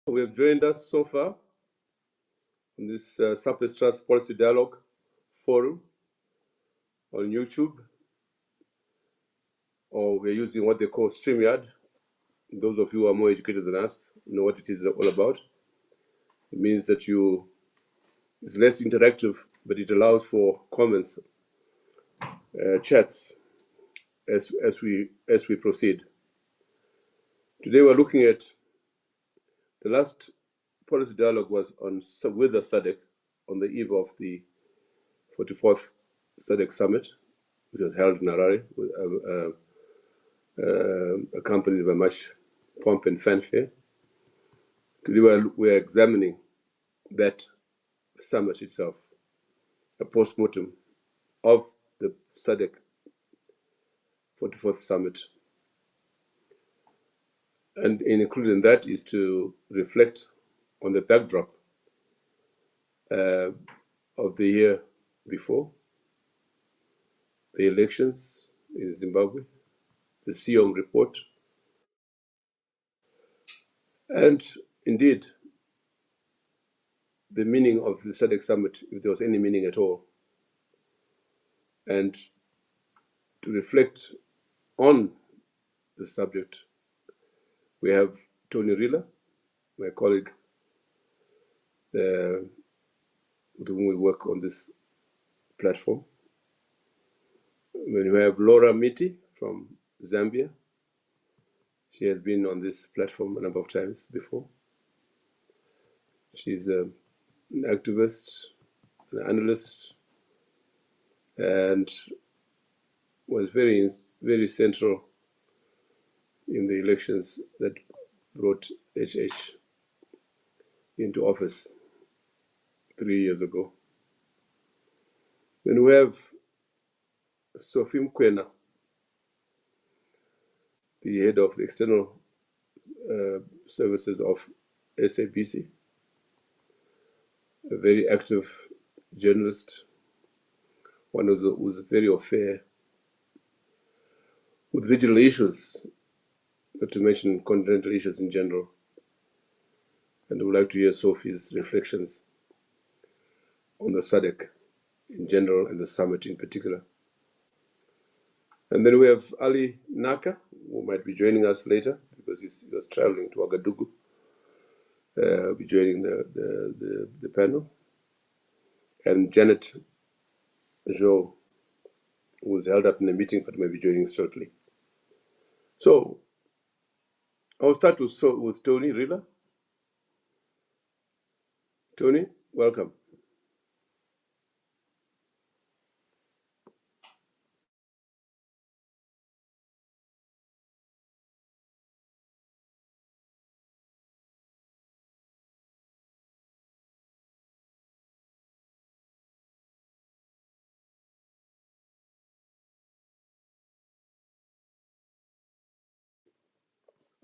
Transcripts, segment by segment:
who have joined us so far in this Surplus Trust Policy Dialogue Forum on YouTube, or we're using what they call StreamYard. Those of you who are more educated than us know what it is all about. It means that it's less interactive, but it allows for comments, chats as we proceed. Today we're looking at the last policy dialogue was on with the SADC on the eve of the 44th SADC summit, which was held in Harare, accompanied by much pomp and fanfare. Today we're examining that summit itself, a post-mortem of the SADC 44th summit. And including that is to reflect on the backdrop of the year before, the elections in Zimbabwe, the SEOM report, and indeed the meaning of the SADC summit, if there was any meaning at all, and to reflect on the subject, we have Tony Rila, my colleague, with whom we work on this platform. When we have Laura Miti from Zambia. She has been on this platform a number of times before. She's an activist, an analyst, and was very, very central in the elections that brought HH into office 3 years ago. Then we have Sophie Mkwena, the head of the external services of SADC, a very active journalist, one who's very au fait with regional issues, not to mention continental issues in general. And I would like to hear Sophie's reflections on the SADC in general and the summit in particular. And then we have Ali Naka, who might be joining us later because he was traveling to Ouagadougou. Will be joining the panel. And Janet Jo, who was held up in the meeting but may be joining shortly. So I'll start with Tony Rila. Tony, welcome.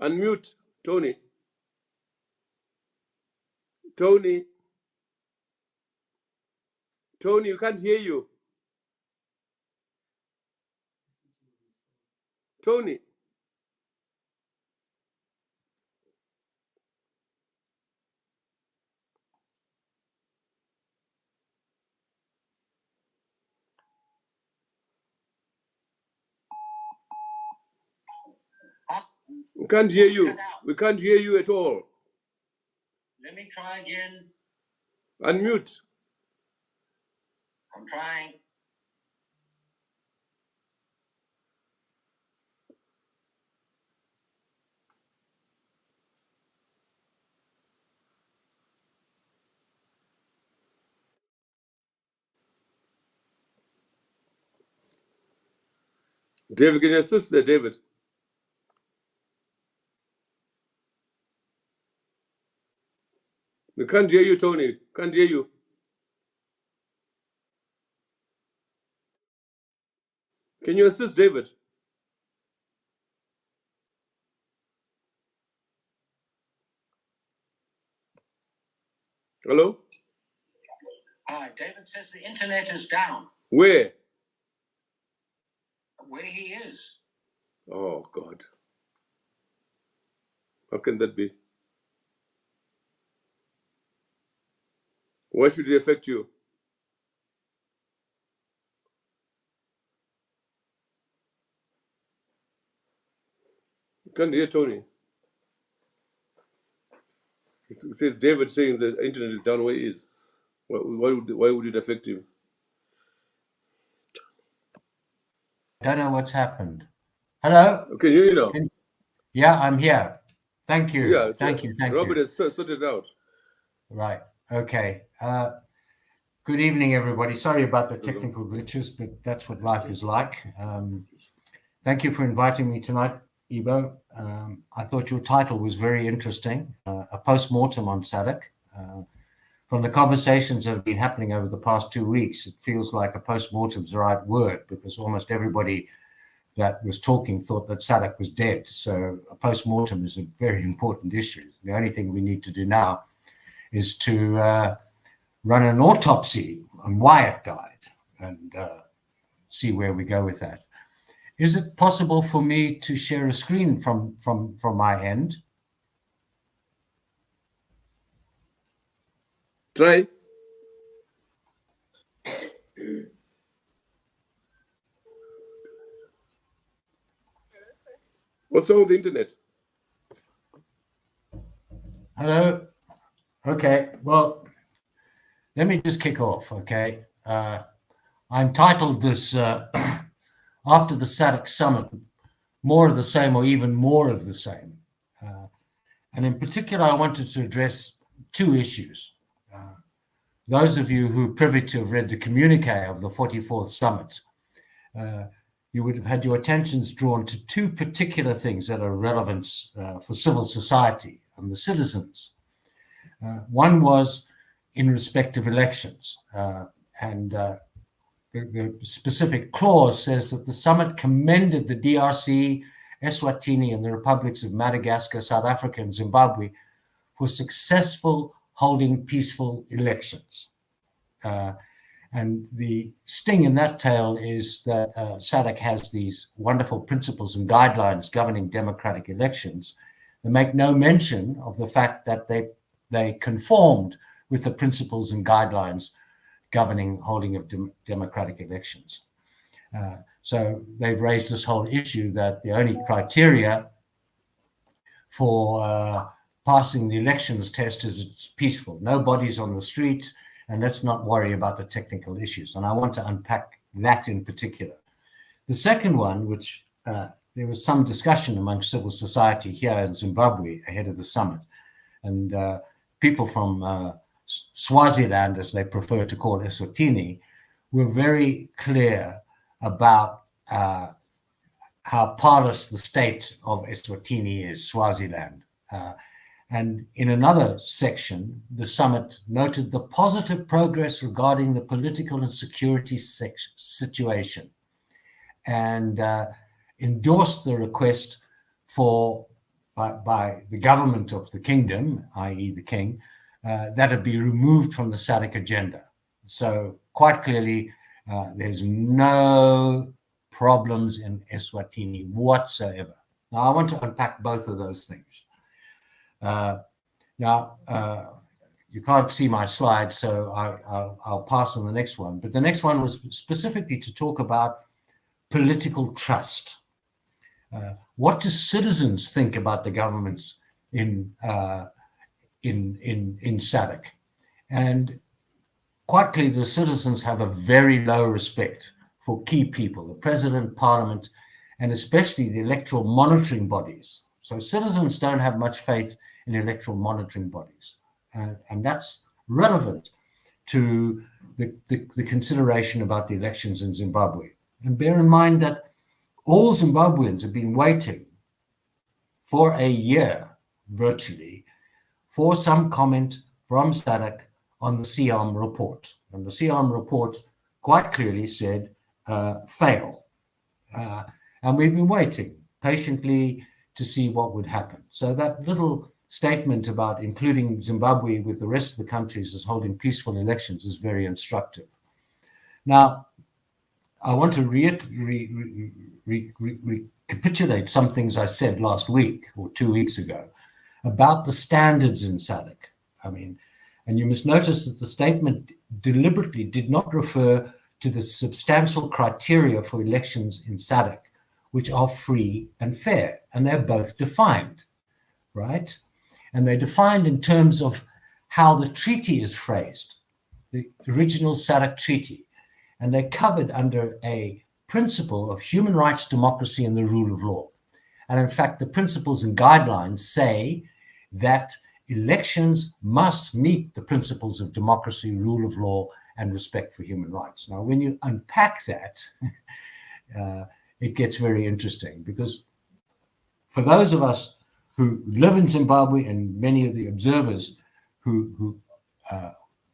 Unmute, Tony. Tony, you can't hear you. Tony. We can't hear you. We can't hear you at all. Let me try again. Unmute. I'm trying. David, can you assist there, David? We can't hear you, Tony. Can't hear you. Can you assist David? Hello? David says the internet is down. Where? Where he is. Oh, God. How can that be? Why should it affect you? You can't hear Tony. It says David saying the internet is down where he is. Why would it affect him? I don't know what's happened. Hello? Okay, you know. Yeah, I'm here. Thank you. Yeah, Thank you. Robert has sorted it out. Right. Okay. Good evening, everybody. Sorry about the technical glitches, but that's what life is like. Thank you for inviting me tonight, Ibo. I thought your title was very interesting, a post-mortem on SADC. From the conversations that have been happening over the past 2 weeks, it feels like a post-mortem is the right word, because almost everybody that was talking thought that SADC was dead. So a post-mortem is a very important issue. The only thing we need to do now is to run an autopsy on why it died and see where we go with that. Is it possible for me to share a screen from my end? Try. What's wrong with the internet? Hello. Okay. Well, let me just kick off. Okay. I entitled this after the SADC summit, more of the same or even more of the same. And in particular, I wanted to address two issues. Those of you who are privy to have read the communique of the 44th summit, you would have had your attentions drawn to two particular things that are relevant for civil society and the citizens. One was in respect of elections, and the specific clause says that the summit commended the DRC, eSwatini, and the republics of Madagascar, South Africa, and Zimbabwe for successful holding peaceful elections. And the sting in that tale is that SADC has these wonderful principles and guidelines governing democratic elections that make no mention of the fact that they conformed with the principles and guidelines governing holding of democratic elections. So they've raised this whole issue that the only criteria for passing the elections test is it's peaceful. Nobody's on the street, and let's not worry about the technical issues. And I want to unpack that in particular. The second one, which there was some discussion among civil society here in Zimbabwe ahead of the summit, and people from Swaziland, as they prefer to call eSwatini, were very clear about how parlous the state of eSwatini is, Swaziland. And in another section, the summit noted the positive progress regarding the political and security situation, and endorsed the request by the government of the kingdom, i.e. the king, that it be removed from the SADC agenda. So quite clearly, there's no problems in eSwatini whatsoever. Now, I want to unpack both of those things. Now, you can't see my slides, so I'll pass on the next one. But the next one was specifically to talk about political trust. What do citizens think about the governments in SADC? And quite clearly, the citizens have a very low respect for key people, the president, parliament, and especially the electoral monitoring bodies. So citizens don't have much faith in electoral monitoring bodies. And that's relevant to the consideration about the elections in Zimbabwe. And bear in mind that all Zimbabweans have been waiting for a year, virtually, for some comment from SADC on the SEOM report. And the SEOM report quite clearly said, fail. And we've been waiting patiently to see what would happen. So that little statement about including Zimbabwe with the rest of the countries as holding peaceful elections is very instructive. Now, I want to recapitulate some things I said last week or 2 weeks ago about the standards in SADC. I mean, And you must notice that the statement deliberately did not refer to the substantial criteria for elections in SADC, which are free and fair, and they're both defined, right? And they're defined in terms of how the treaty is phrased, the original SADC treaty, and they're covered under a principle of human rights, democracy, and the rule of law. And in fact, the principles and guidelines say that elections must meet the principles of democracy, rule of law, and respect for human rights. Now, when you unpack that, it gets very interesting, because for those of us who live in Zimbabwe and many of the observers who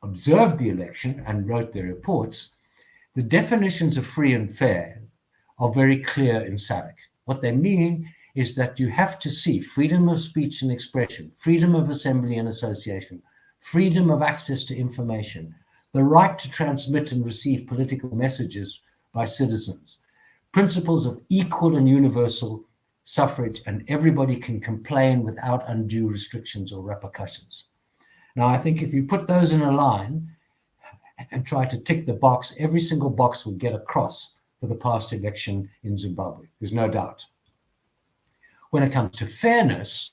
observed the election and wrote their reports, the definitions of free and fair are very clear in SADC. What they mean is that you have to see freedom of speech and expression, freedom of assembly and association, freedom of access to information, the right to transmit and receive political messages by citizens, principles of equal and universal suffrage, and everybody can complain without undue restrictions or repercussions. Now, I think if you put those in a line and try to tick the box, every single box will get across for the past election in Zimbabwe. There's no doubt. When it comes to fairness,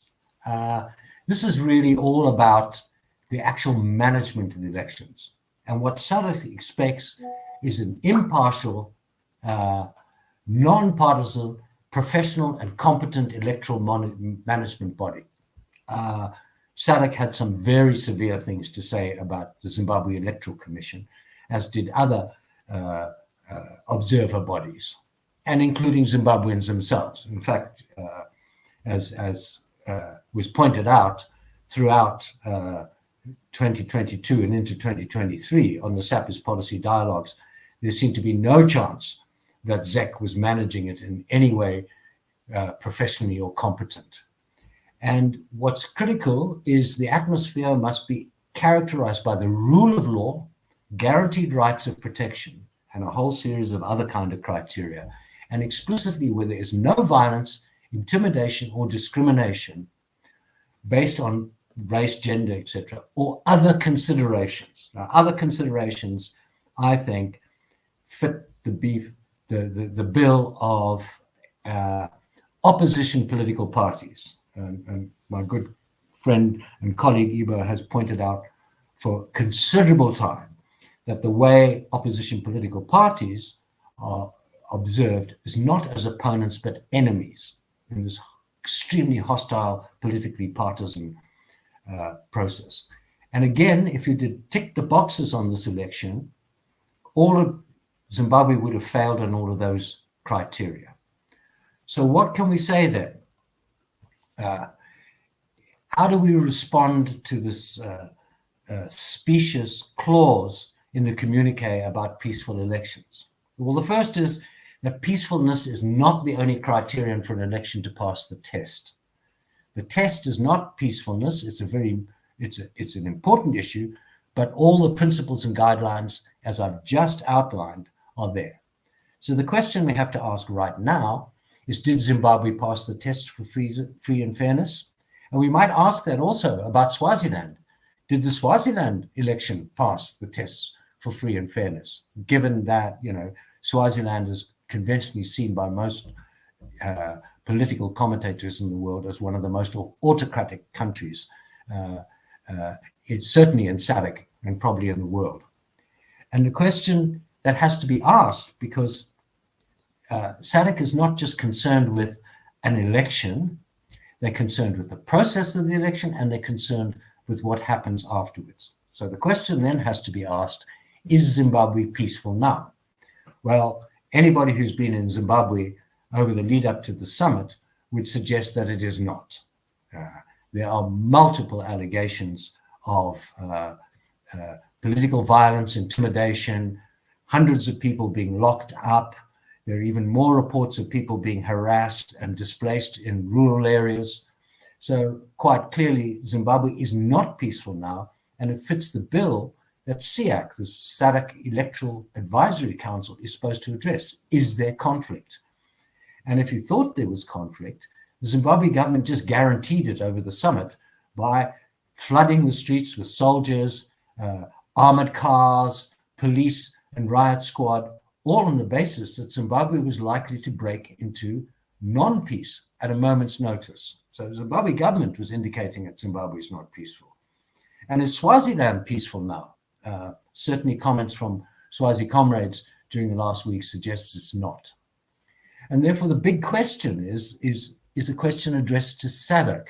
this is really all about the actual management of the elections. And what SADC expects is an impartial, non-partisan, professional and competent electoral management body. SADC had some very severe things to say about the Zimbabwe Electoral Commission, as did other observer bodies, and including Zimbabweans themselves. In fact, as was pointed out throughout 2022 and into 2023 on the SAPIS policy dialogues, there seemed to be no chance that ZEC was managing it in any way professionally or competent. And what's critical is the atmosphere must be characterized by the rule of law, guaranteed rights of protection, and a whole series of other kind of criteria, and explicitly where there is no violence, intimidation, or discrimination based on race, gender, etc., or other considerations. Now, other considerations, I think, fit the bill of opposition political parties. And my good friend and colleague Ibo has pointed out for considerable time that the way opposition political parties are observed is not as opponents but enemies in this extremely hostile, politically partisan process. And again, if you did tick the boxes on this election, all of Zimbabwe would have failed on all of those criteria. So what can we say then? How do we respond to this specious clause in the communique about peaceful elections? Well, the first is that peacefulness is not the only criterion for an election to pass the test. The test is not peacefulness. It's an important issue, but all the principles and guidelines, as I've just outlined, are there. So the question we have to ask right now is, did Zimbabwe pass the test for free and fairness? And we might ask that also about Swaziland. Did the Swaziland election pass the tests for free and fairness, given that, Swaziland is conventionally seen by most political commentators in the world as one of the most autocratic countries, certainly in SADC and probably in the world. And the question that has to be asked, because SADC is not just concerned with an election, they're concerned with the process of the election, and they're concerned with what happens afterwards. So the question then has to be asked, is Zimbabwe peaceful now? Well, anybody who's been in Zimbabwe over the lead up to the summit would suggest that it is not. There are multiple allegations of political violence, intimidation, hundreds of people being locked up. There are even more reports of people being harassed and displaced in rural areas. So quite clearly, Zimbabwe is not peaceful now, and it fits the bill that SEAC, the SADC Electoral Advisory Council, is supposed to address. Is there conflict? And if you thought there was conflict, the Zimbabwe government just guaranteed it over the summit by flooding the streets with soldiers, armored cars, police, and riot squad, all on the basis that Zimbabwe was likely to break into non-peace at a moment's notice. So the Zimbabwe government was indicating that Zimbabwe is not peaceful. And is Swaziland peaceful now? Certainly comments from Swazi comrades during the last week suggests it's not. And therefore the big question is a question addressed to SADC.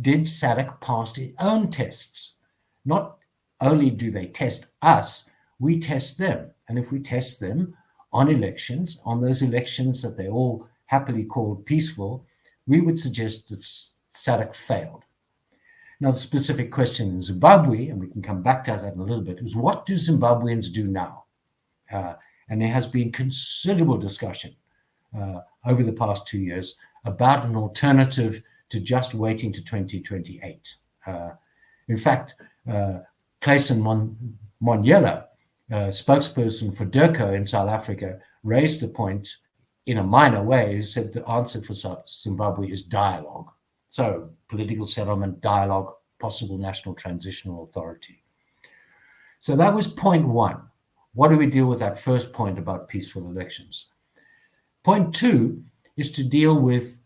Did SADC pass its own tests? Not only do they test us, we test them. And if we test them on elections, on those elections that they all happily called peaceful, we would suggest that SADC failed. Now, the specific question in Zimbabwe, and we can come back to that in a little bit, is what do Zimbabweans do now? And there has been considerable discussion over the past 2 years about an alternative to just waiting to 2028. In fact, Clayson Monyela, spokesperson for DIRCO in South Africa, raised the point in a minor way. He said the answer for Zimbabwe is dialogue. So political settlement, dialogue, possible national transitional authority. So that was point one. What do we deal with that first point about peaceful elections? Point two is to deal with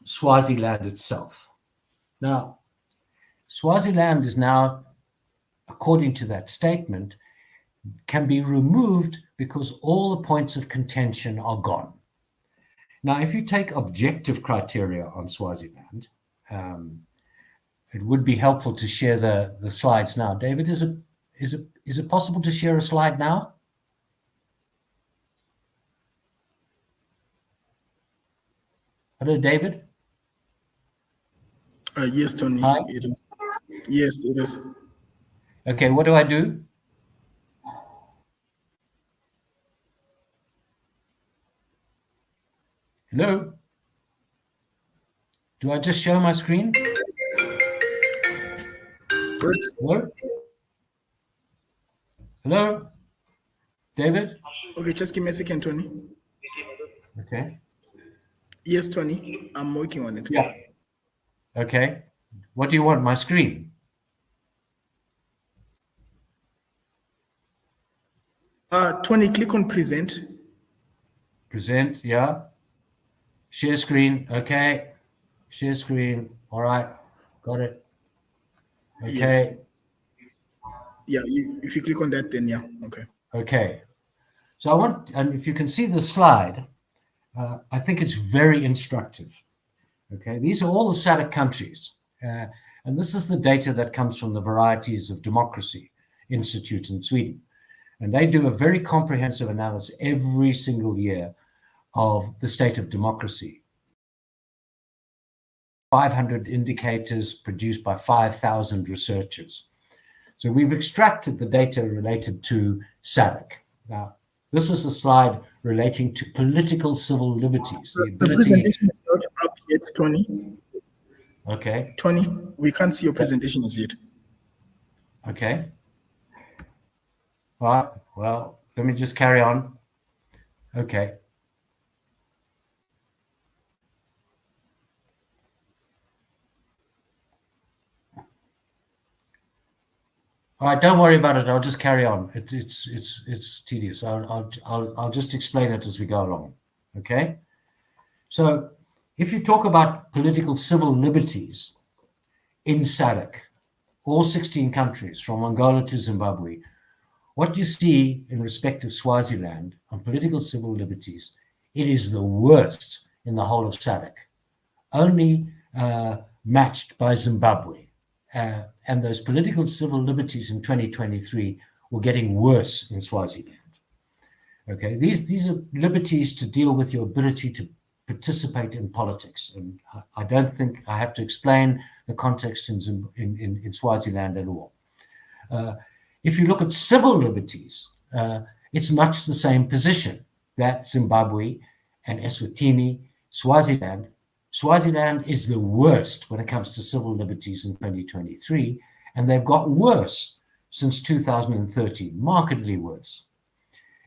Swaziland itself. Now, Swaziland is now, according to that statement, can be removed because all the points of contention are gone. Now, if you take objective criteria on Swaziland, it would be helpful to share the slides now. David, is it possible to share a slide now? Hello, David? Yes, Tony. Hi? It is. Yes, it is. Okay, what do I do? Hello? Do I just show my screen? Good. Hello? Hello? David? Okay, just give me a second, Tony. Okay. Yes, Tony. I'm working on it. Yeah. Okay. What do you want, my screen? Tony, click on present. Present, yeah. Share screen, okay. Share screen, all right. Got it. Okay. Yes. Yeah, if you click on that, then yeah, okay. Okay. So I want, and if you can see the slide, I think it's very instructive. Okay, these are all the SADC countries. And this is the data that comes from the Varieties of Democracy Institute in Sweden. And they do a very comprehensive analysis every single year of the state of democracy. 500 indicators produced by 5,000 researchers. So we've extracted the data related to SADC. Now, this is a slide relating to political civil liberties. The presentation is not up yet, Tony. Okay. Tony, we can't see your presentation as yet. Okay. All right. Well, let me just carry on. Okay. All right, don't worry about it. I'll just carry on. It's tedious. I'll just explain it as we go along. Okay. So, if you talk about political civil liberties in SADC, all 16 countries from Angola to Zimbabwe, what you see in respect of Swaziland on political civil liberties, it is the worst in the whole of SADC, only matched by Zimbabwe. And those political civil liberties in 2023 were getting worse in Swaziland. Okay, these are liberties to deal with your ability to participate in politics. And I don't think I have to explain the context in Swaziland at all. If you look at civil liberties, it's much the same position that Zimbabwe and eSwatini, Swaziland is the worst when it comes to civil liberties in 2023, and they've got worse since 2013, markedly worse.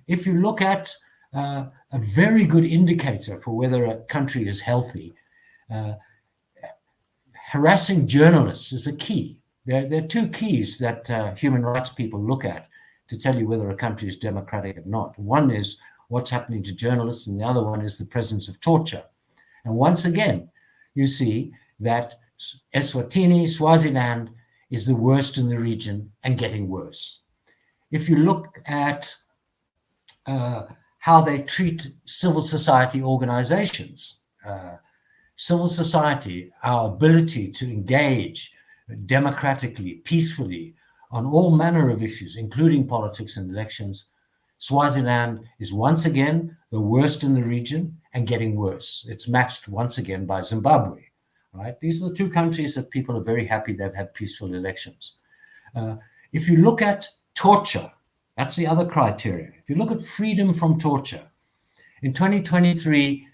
If you look at a very good indicator for whether a country is healthy, harassing journalists is a key. There are two keys that human rights people look at to tell you whether a country is democratic or not. One is what's happening to journalists, and the other one is the presence of torture. And once again, you see that Eswatini, Swaziland, is the worst in the region and getting worse. If you look at how they treat civil society organizations, civil society, our ability to engage democratically, peacefully, on all manner of issues, including politics and elections, Swaziland is once again the worst in the region and getting worse. It's matched once again by Zimbabwe, right? These are the two countries that people are very happy they've had peaceful elections. If you look at torture, that's the other criteria. If you look at freedom from torture, in 2023,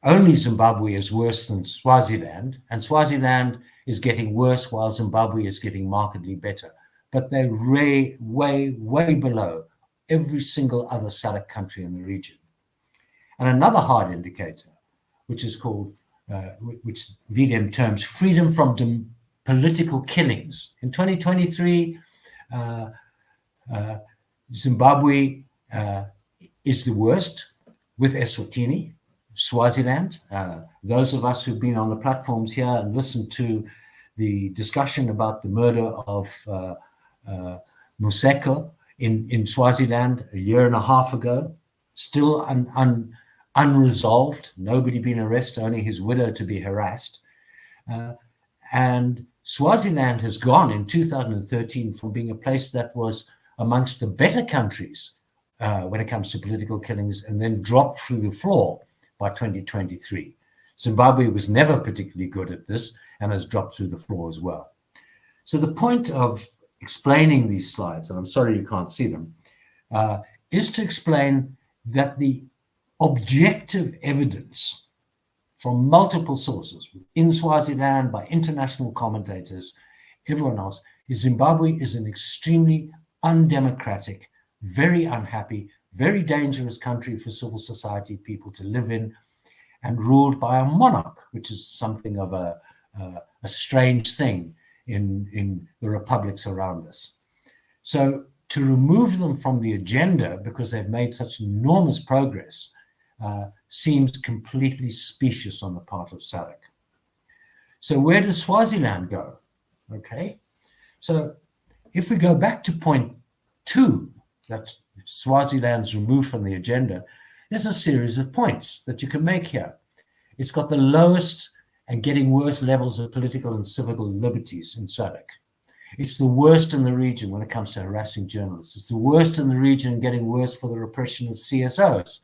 only Zimbabwe is worse than Swaziland, and Swaziland is getting worse while Zimbabwe is getting markedly better. But they're way, way below every single other SADC country in the region. And another hard indicator, which is called, which VDM terms freedom from political killings. In 2023, Zimbabwe is the worst with Eswatini. Swaziland, those of us who've been on the platforms here and listened to the discussion about the murder of Museko in Swaziland a year and a half ago, still unresolved, nobody been arrested, only his widow to be harassed. And Swaziland has gone in 2013 from being a place that was amongst the better countries when it comes to political killings, and then dropped through the floor by 2023. Zimbabwe was never particularly good at this and has dropped through the floor as well. So the point of explaining these slides, and I'm sorry you can't see them, is to explain that the objective evidence from multiple sources in Swaziland, by international commentators, everyone else, is Zimbabwe is an extremely undemocratic, very unhappy, very dangerous country for civil society people to live in, and ruled by a monarch, which is something of a strange thing in the republics around us. So to remove them from the agenda because they've made such enormous progress seems completely specious on the part of SADC. So where does Swaziland go? Okay, so if we go back to point 2, that's Swaziland's removed from the agenda, there's a series of points that you can make here. It's got the lowest and getting worse levels of political and civil liberties in SADC. It's the worst in the region when it comes to harassing journalists. It's the worst in the region, getting worse for the repression of CSOs.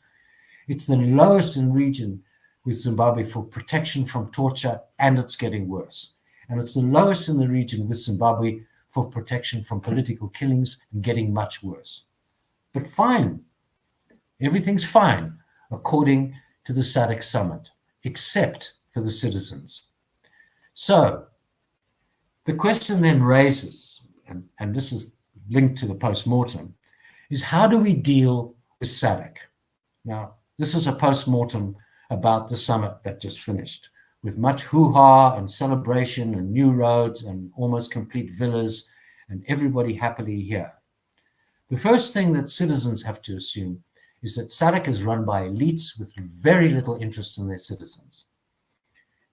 It's the lowest in the region with Zimbabwe for protection from torture, and it's getting worse. And it's the lowest in the region with Zimbabwe for protection from political killings and getting much worse. But fine, everything's fine according to the SADC summit, except for the citizens. So the question then raises, and this is linked to the post-mortem, is how do we deal with SADC? Now, this is a post-mortem about the summit that just finished, with much hoo-ha and celebration and new roads and almost complete villas and everybody happily here. The first thing that citizens have to assume is that SADC is run by elites with very little interest in their citizens.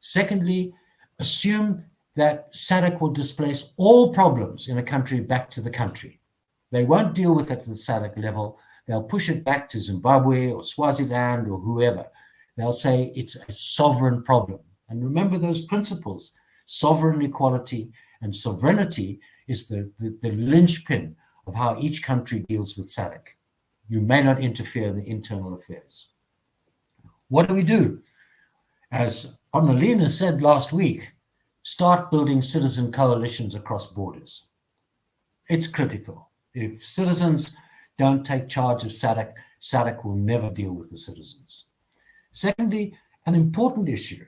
Secondly, assume that SADC will displace all problems in a country back to the country. They won't deal with it at the SADC level. They'll push it back to Zimbabwe or Swaziland or whoever. They'll say it's a sovereign problem. And remember those principles. Sovereign equality and sovereignty is the linchpin of how each country deals with SADC. You may not interfere in the internal affairs. What do? As Annalena said last week, start building citizen coalitions across borders. It's critical. If citizens don't take charge of SADC, SADC will never deal with the citizens. Secondly, an important issue,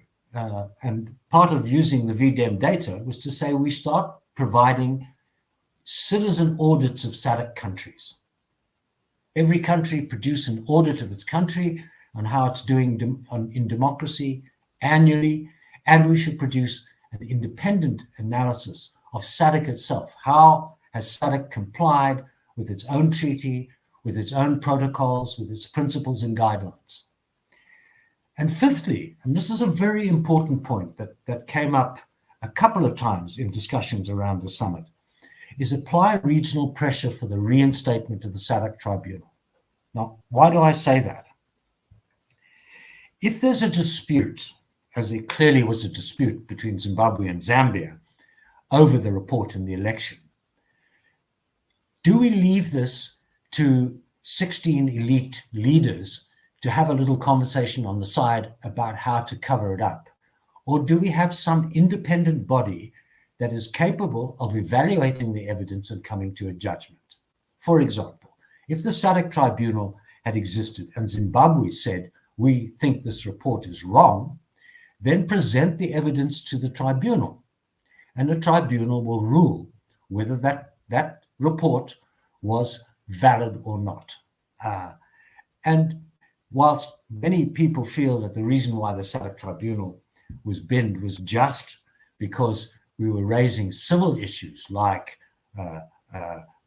and part of using the VDEM data was to say we start providing citizen audits of SADC countries. Every country produce an audit of its country on how it's doing in democracy annually, and we should produce an independent analysis of SADC itself. How has SADC complied with its own treaty, with its own protocols, with its principles and guidelines? And fifthly, and this is a very important point that came up a couple of times in discussions around the summit, is apply regional pressure for the reinstatement of the SADC tribunal. Now, why do I say that? If there's a dispute, as there clearly was a dispute between Zimbabwe and Zambia over the report in the election, do we leave this to 16 elite leaders to have a little conversation on the side about how to cover it up? Or do we have some independent body that is capable of evaluating the evidence and coming to a judgment? For example, if the SADC tribunal had existed and Zimbabwe said, we think this report is wrong, then present the evidence to the tribunal. And the tribunal will rule whether that report was valid or not. And whilst many people feel that the reason why the SADC tribunal was binned was just because we were raising civil issues like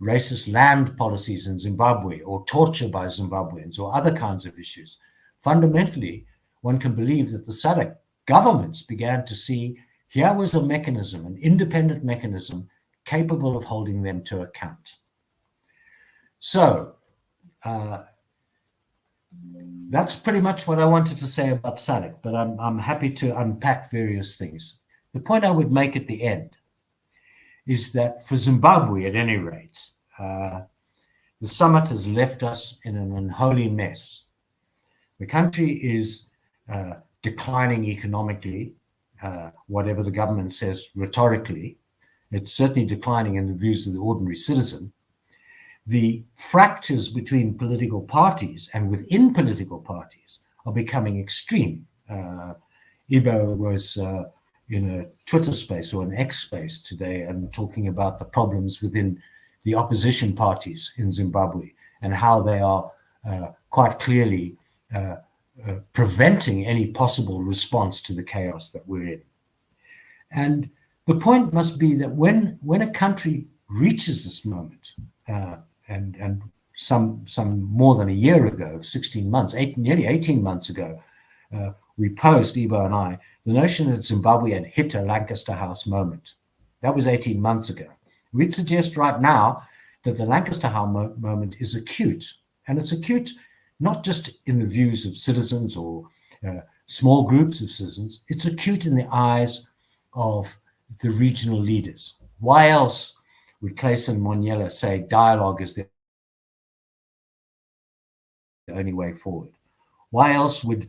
racist land policies in Zimbabwe or torture by Zimbabweans or other kinds of issues, fundamentally, one can believe that the SADC governments began to see here was a mechanism, an independent mechanism, capable of holding them to account. So that's pretty much what I wanted to say about SADC, but I'm happy to unpack various things. The point I would make at the end is that for Zimbabwe, at any rate, the summit has left us in an unholy mess. The country is declining economically, whatever the government says rhetorically. It's certainly declining in the views of the ordinary citizen. The fractures between political parties and within political parties are becoming extreme. Ibo was in a Twitter space or an X space today and talking about the problems within the opposition parties in Zimbabwe and how they are quite clearly preventing any possible response to the chaos that we're in. And the point must be that when a country reaches this moment, and some more than a year ago, 16 months, nearly 18 months ago, we posed, Ibo and I, the notion that Zimbabwe had hit a Lancaster House moment. That was 18 months ago. We'd suggest right now that the Lancaster House moment is acute. And it's acute not just in the views of citizens or small groups of citizens, it's acute in the eyes of the regional leaders. Why else would Clayson Monyela say dialogue is the only way forward? Why else would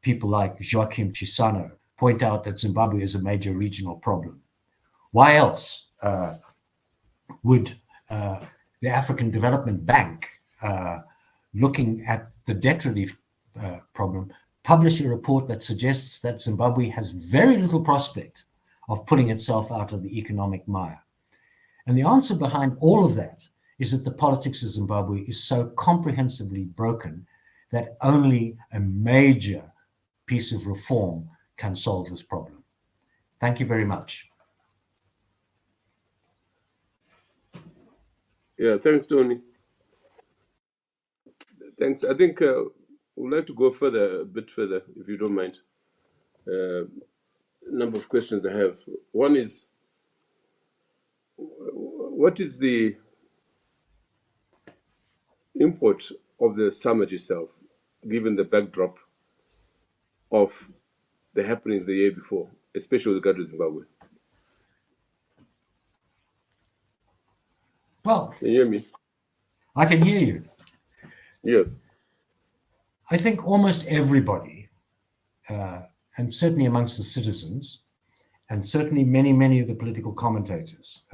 people like Joaquim Chissano point out that Zimbabwe is a major regional problem? Why else would the African Development Bank, looking at the debt relief problem, publish a report that suggests that Zimbabwe has very little prospect of pulling itself out of the economic mire? And the answer behind all of that is that the politics of Zimbabwe is so comprehensively broken that only a major piece of reform can solve this problem. Thank you very much. Yeah, thanks, Tony. Thanks. I think we'd like to go further, a bit further, if you don't mind. A number of questions I have. One is, what is the import of the summit itself, given the backdrop of the happenings the year before, especially with regard to Zimbabwe? Well, can you hear me? I can hear you. Yes. I think almost everybody, and certainly amongst the citizens, and certainly many of the political commentators,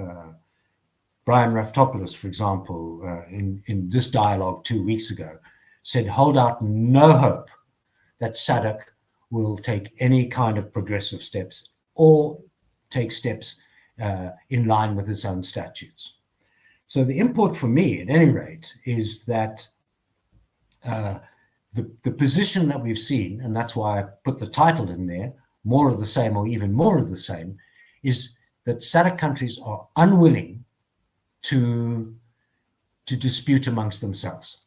Brian Raftopoulos, for example, in this dialogue 2 weeks ago, said, hold out no hope that SADC will take any kind of progressive steps or take steps in line with its own statutes. So the import for me, at any rate, is that the position that we've seen, and that's why I put the title in there, more of the same or even more of the same is that SADC countries are unwilling to dispute amongst themselves.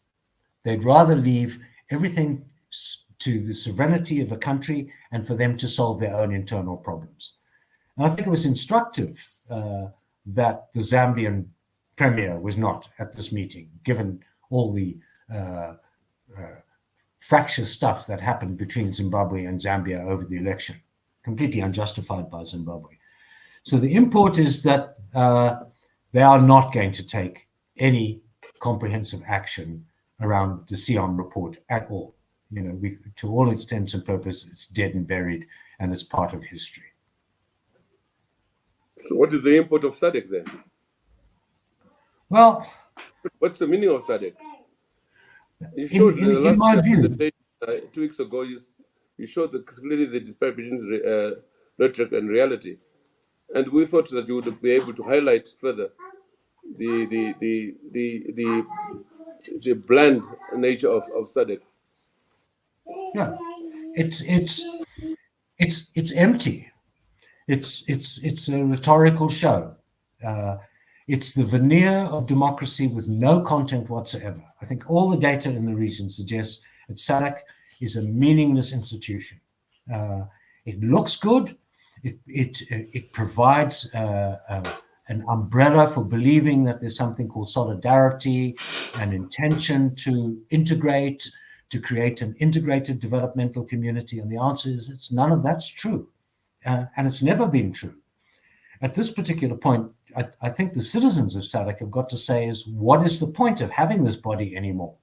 They'd rather leave everything to the sovereignty of a country and for them to solve their own internal problems. And I think it was instructive that the Zambian premier was not at this meeting, given all the fractious stuff that happened between Zimbabwe and Zambia over the election, completely unjustified by Zimbabwe. So the import is that they are not going to take any comprehensive action around the SEOM report at all. You know, to all intents and purposes, it's dead and buried, and it's part of history. So what is the import of SADC then? Well, what's the meaning of SADC? You showed in the last presentation 2 weeks ago, you showed clearly the disparity between rhetoric and reality. And we thought that you would be able to highlight further the bland nature of SADC. Yeah, it's empty. It's a rhetorical show. It's the veneer of democracy with no content whatsoever. I think all the data in the region suggests that SADC is a meaningless institution. It looks good. It provides an umbrella for believing that there's something called solidarity and intention to integrate, to create an integrated developmental community. And the answer is none of that's true. And it's never been true. At this particular point, I think the citizens of SADC have got to say is, what is the point of having this body anymore?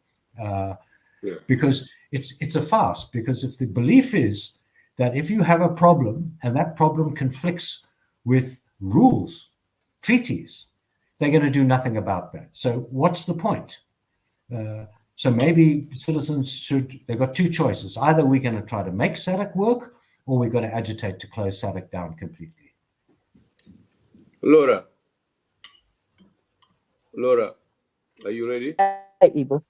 Because it's a farce. Because if the belief is that if you have a problem and that problem conflicts with rules, treaties, they're going to do nothing about that. So what's the point? So maybe citizens they've got two choices. Either we're going to try to make SADC work, or we've got to agitate to close SADC down completely. Laura, are you ready? Hi, Ibo.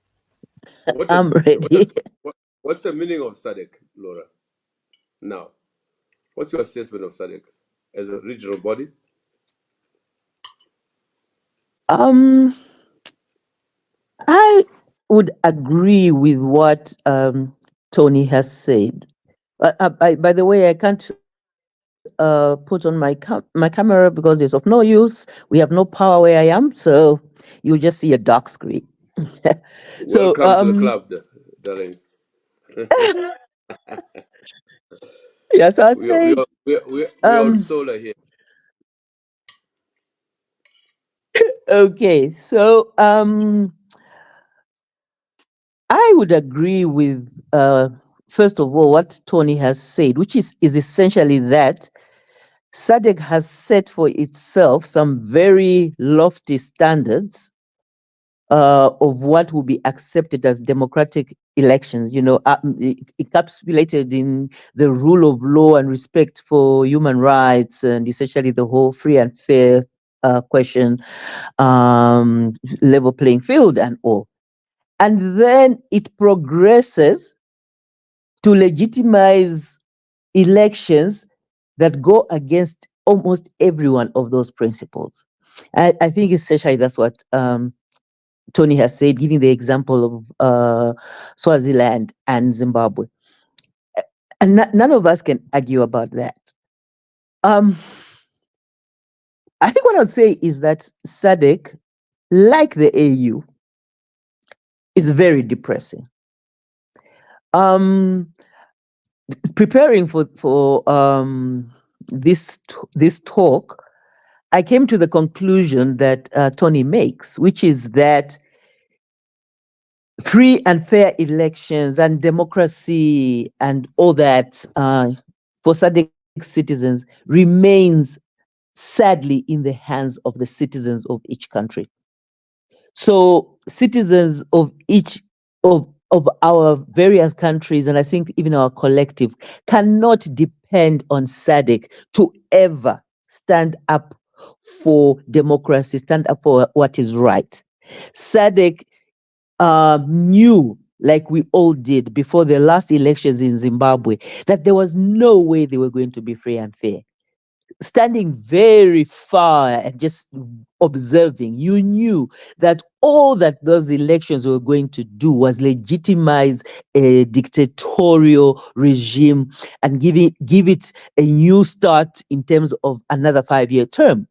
I'm ready. What's the meaning of SADC, Laura? Now, what's your assessment of SADC as a regional body? I would agree with what Tony has said. By the way, I can't put on my camera because it's of no use. We have no power where I am, so you'll just see a dark screen. So, welcome to the club, darling. Yes, I'd say we're on solar here. Okay, so I would agree with first of all what Tony has said, which is essentially that SADC has set for itself some very lofty standards of what will be accepted as democratic elections, encapsulated in the rule of law and respect for human rights, and essentially the whole free and fair question, level playing field and all. And then it progresses to legitimize elections that go against almost every one of those principles. I think essentially that's what Tony has said, giving the example of Swaziland and Zimbabwe. And none of us can argue about that. I think what I'd say is that SADC, like the AU, is very depressing. Preparing for this talk, I came to the conclusion that Tony makes, which is that free and fair elections and democracy and all that for SADC citizens remains sadly in the hands of the citizens of each country. So citizens of each of our various countries, and I think even our collective, cannot depend on SADC to ever stand up for democracy, stand up for what is right. SADC knew like we all did before the last elections in Zimbabwe, that there was no way they were going to be free and fair. Standing very far and just observing, you knew that all that those elections were going to do was legitimize a dictatorial regime and give it a new start in terms of another 5-year term.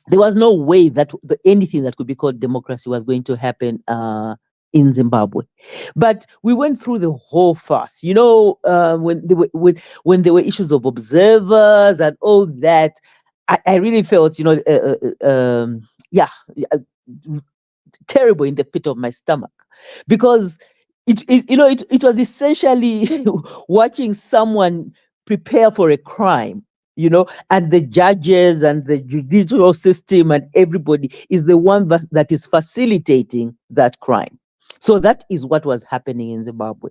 There was no way that anything that could be called democracy was going to happen in Zimbabwe. But we went through the whole farce. You know, when there were issues of observers and all that, I really felt, you know, terrible in the pit of my stomach, because it was essentially watching someone prepare for a crime, you know, and the judges and the judicial system and everybody is the one that is facilitating that crime. So that is what was happening in Zimbabwe.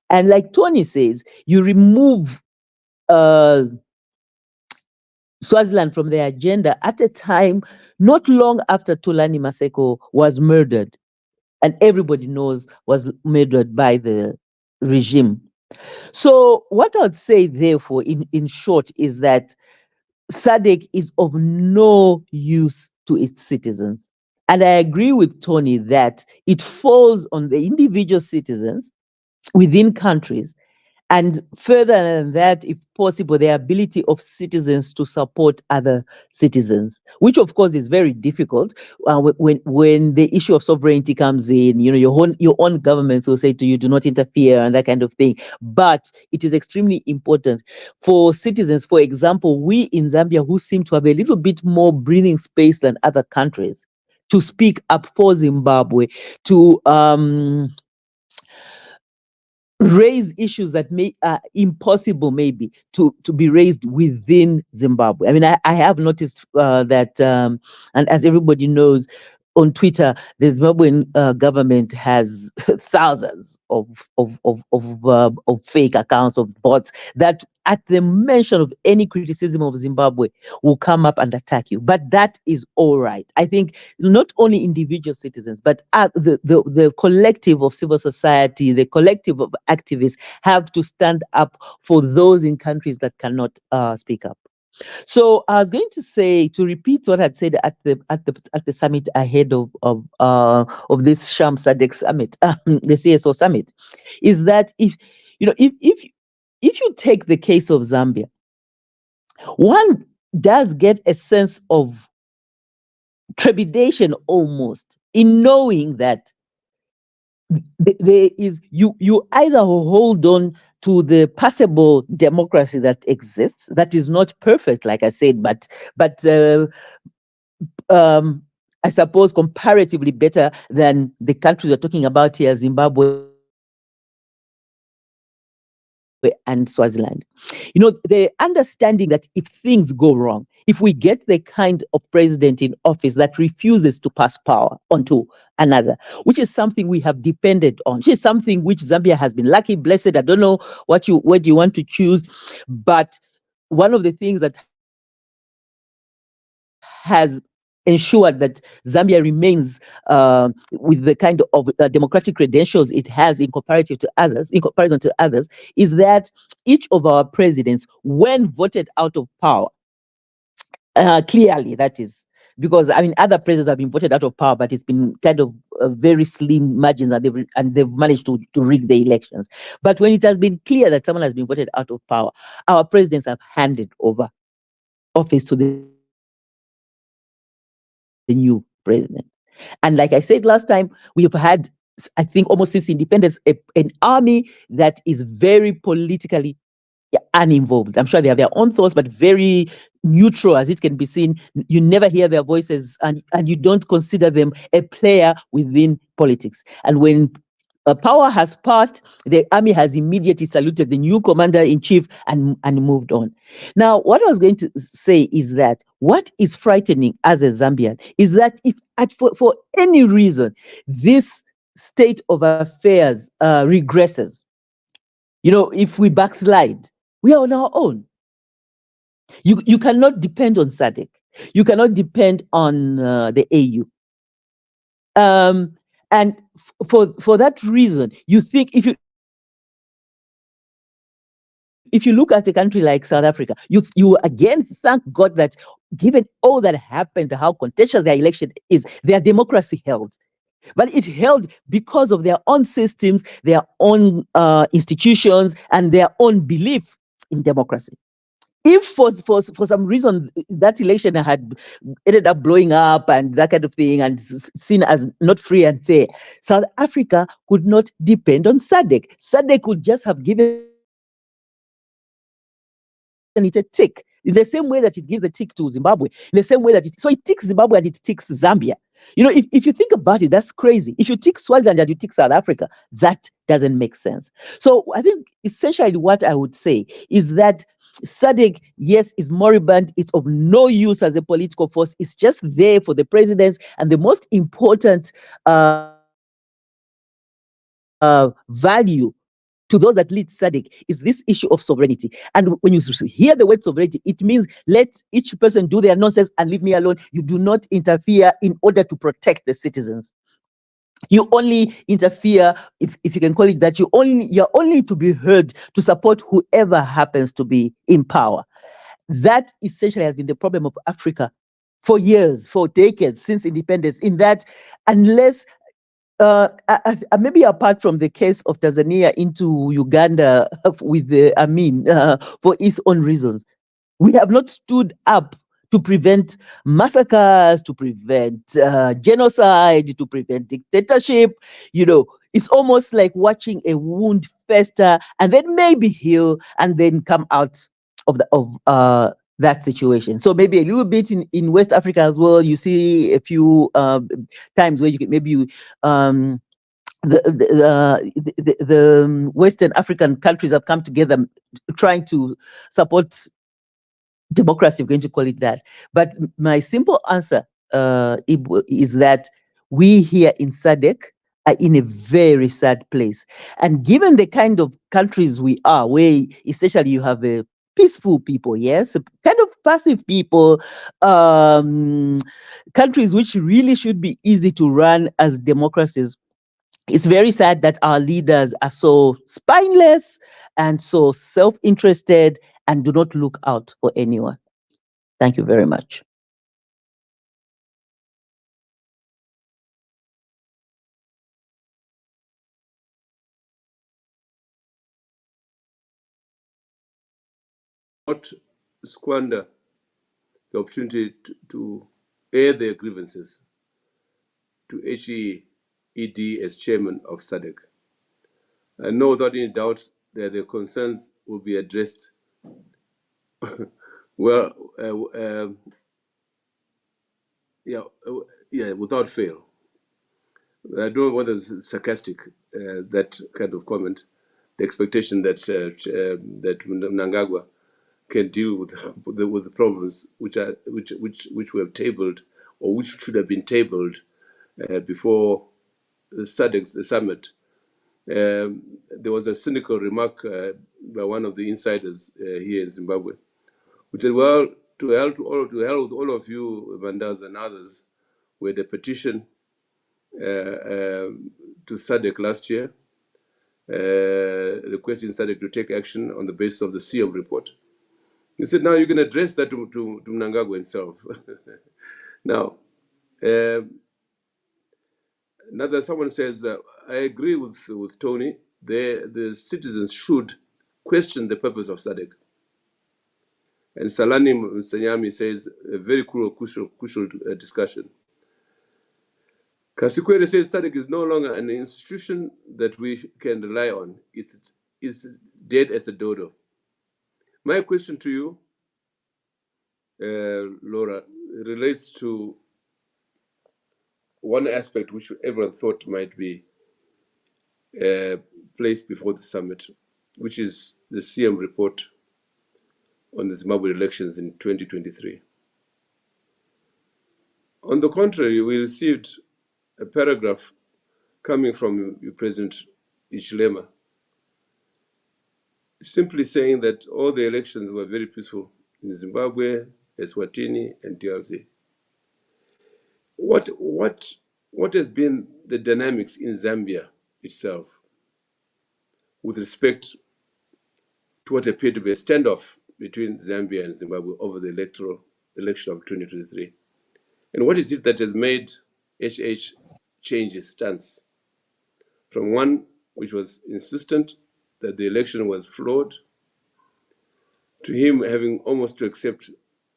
And like Tony says, you remove Swaziland from the agenda at a time not long after Thulani Maseko was murdered, and everybody knows was murdered by the regime. So what I'd say, therefore, in short, is that SADC is of no use to its citizens. And I agree with Tony that it falls on the individual citizens within countries, and further than that, if possible, the ability of citizens to support other citizens, which of course is very difficult when the issue of sovereignty comes in. You know, your own governments will say to you, do not interfere, and that kind of thing. But it is extremely important for citizens. For example, we in Zambia, who seem to have a little bit more breathing space than other countries, to speak up for Zimbabwe, to raise issues that may impossible maybe to be raised within Zimbabwe. I mean, I have noticed that, and as everybody knows, on Twitter, the Zimbabwean government has thousands of fake accounts, of bots, that at the mention of any criticism of Zimbabwe will come up and attack you. But that is all right. I think not only individual citizens, but the collective of civil society, the collective of activists have to stand up for those in countries that cannot speak up. So I was going to say, to repeat what I'd said at the summit ahead of this Sham SADC summit, the CSO summit, is that if you take the case of Zambia, one does get a sense of trepidation almost in knowing that there is, you either hold on to the passable democracy that exists, that is not perfect, like I said, but I suppose comparatively better than the countries we're talking about here, Zimbabwe and Swaziland. You know, the understanding that if things go wrong, if we get the kind of president in office that refuses to pass power onto another, which is something we have depended on, which is something which Zambia has been lucky, blessed. I don't know what you want to choose, but one of the things that has ensured that Zambia remains with the kind of democratic credentials it has in comparison to others, is that each of our presidents, when voted out of power, clearly that is, because I mean other presidents have been voted out of power, but it's been kind of very slim margins, and they've managed to rig the elections. But when it has been clear that someone has been voted out of power, our presidents have handed over office to the new president. And like I said last time, we have had, I think almost since independence, an army that is very politically uninvolved. I'm sure they have their own thoughts, but very neutral as it can be seen. You never hear their voices, and you don't consider them a player within politics. And when power has passed, the army has immediately saluted the new commander-in-chief and moved on. Now, what I was going to say is that what is frightening as a Zambian is that if for any reason this state of affairs regresses, you know, if we backslide, we are on our own. You cannot depend on SADC. You cannot depend on the AU. And for that reason, you think if you look at a country like South Africa, you again thank God that given all that happened, how contentious their election is, their democracy held. But it held because of their own systems, their own institutions, and their own belief in democracy. If for some reason that election had ended up blowing up and that kind of thing and seen as not free and fair, South Africa could not depend on SADC. SADC could just have given it a tick in the same way that it gives a tick to Zimbabwe, in the same way that it ticks Zimbabwe and it ticks Zambia. You know, if you think about it, that's crazy. If you tick Swaziland and you tick South Africa, that doesn't make sense. So I think essentially what I would say is that SADC, yes, is moribund. It's of no use as a political force. It's just there for the presidents. And the most important value to those that lead SADC is this issue of sovereignty. And when you hear the word sovereignty, it means let each person do their nonsense and leave me alone. You do not interfere in order to protect the citizens. You only interfere, if you can call it that, you're only to be heard to support whoever happens to be in power. That essentially has been the problem of Africa for years, for decades, since independence, in that unless maybe apart from the case of Tanzania into Uganda with Amin for its own reasons, we have not stood up to prevent massacres, to prevent genocide, to prevent dictatorship. You know, it's almost like watching a wound fester and then maybe heal and then come out of that situation. So maybe a little bit in West Africa as well. You see a few times where you can maybe the Western African countries have come together trying to support democracy, I'm going to call it that. But my simple answer is that we here in SADC are in a very sad place. And given the kind of countries we are, where essentially you have a peaceful people, yes, kind of passive people, countries which really should be easy to run as democracies, it's very sad that our leaders are so spineless and so self-interested and do not look out for anyone. Thank you very much. Not squander the opportunity to air their grievances to HED as chairman of SADC. I know without any doubt that their concerns will be addressed well, without fail. I don't know whether it's sarcastic, that kind of comment, the expectation that that Mnangagwa can deal with the problems which we have tabled or which should have been tabled before the summit. There was a cynical remark by one of the insiders here in Zimbabwe, which said, "Well, to hell with all of you, Vandas and others, we had a petition to SADC last year, requesting SADC to take action on the basis of the SEOM report." He said, "Now you can address that to Mnangagwa himself." Now, another someone says, I agree with Tony. The citizens should question the purpose of SADC. And Salani Msanyami says, a very crucial discussion. Kasikwere says SADC is no longer an institution that we can rely on. It's dead as a dodo. My question to you, Laura, relates to one aspect which everyone thought might be placed before the summit, which is the SEOM report on the Zimbabwe elections in 2023. On the contrary, we received a paragraph coming from President Ichilema, simply saying that all the elections were very peaceful in Zimbabwe, eSwatini, and DRC. What what has been the dynamics in Zambia itself with respect to what appeared to be a standoff between Zambia and Zimbabwe over the election of 2023? And what is it that has made HH change his stance from one which was insistent that the election was flawed to him having almost to accept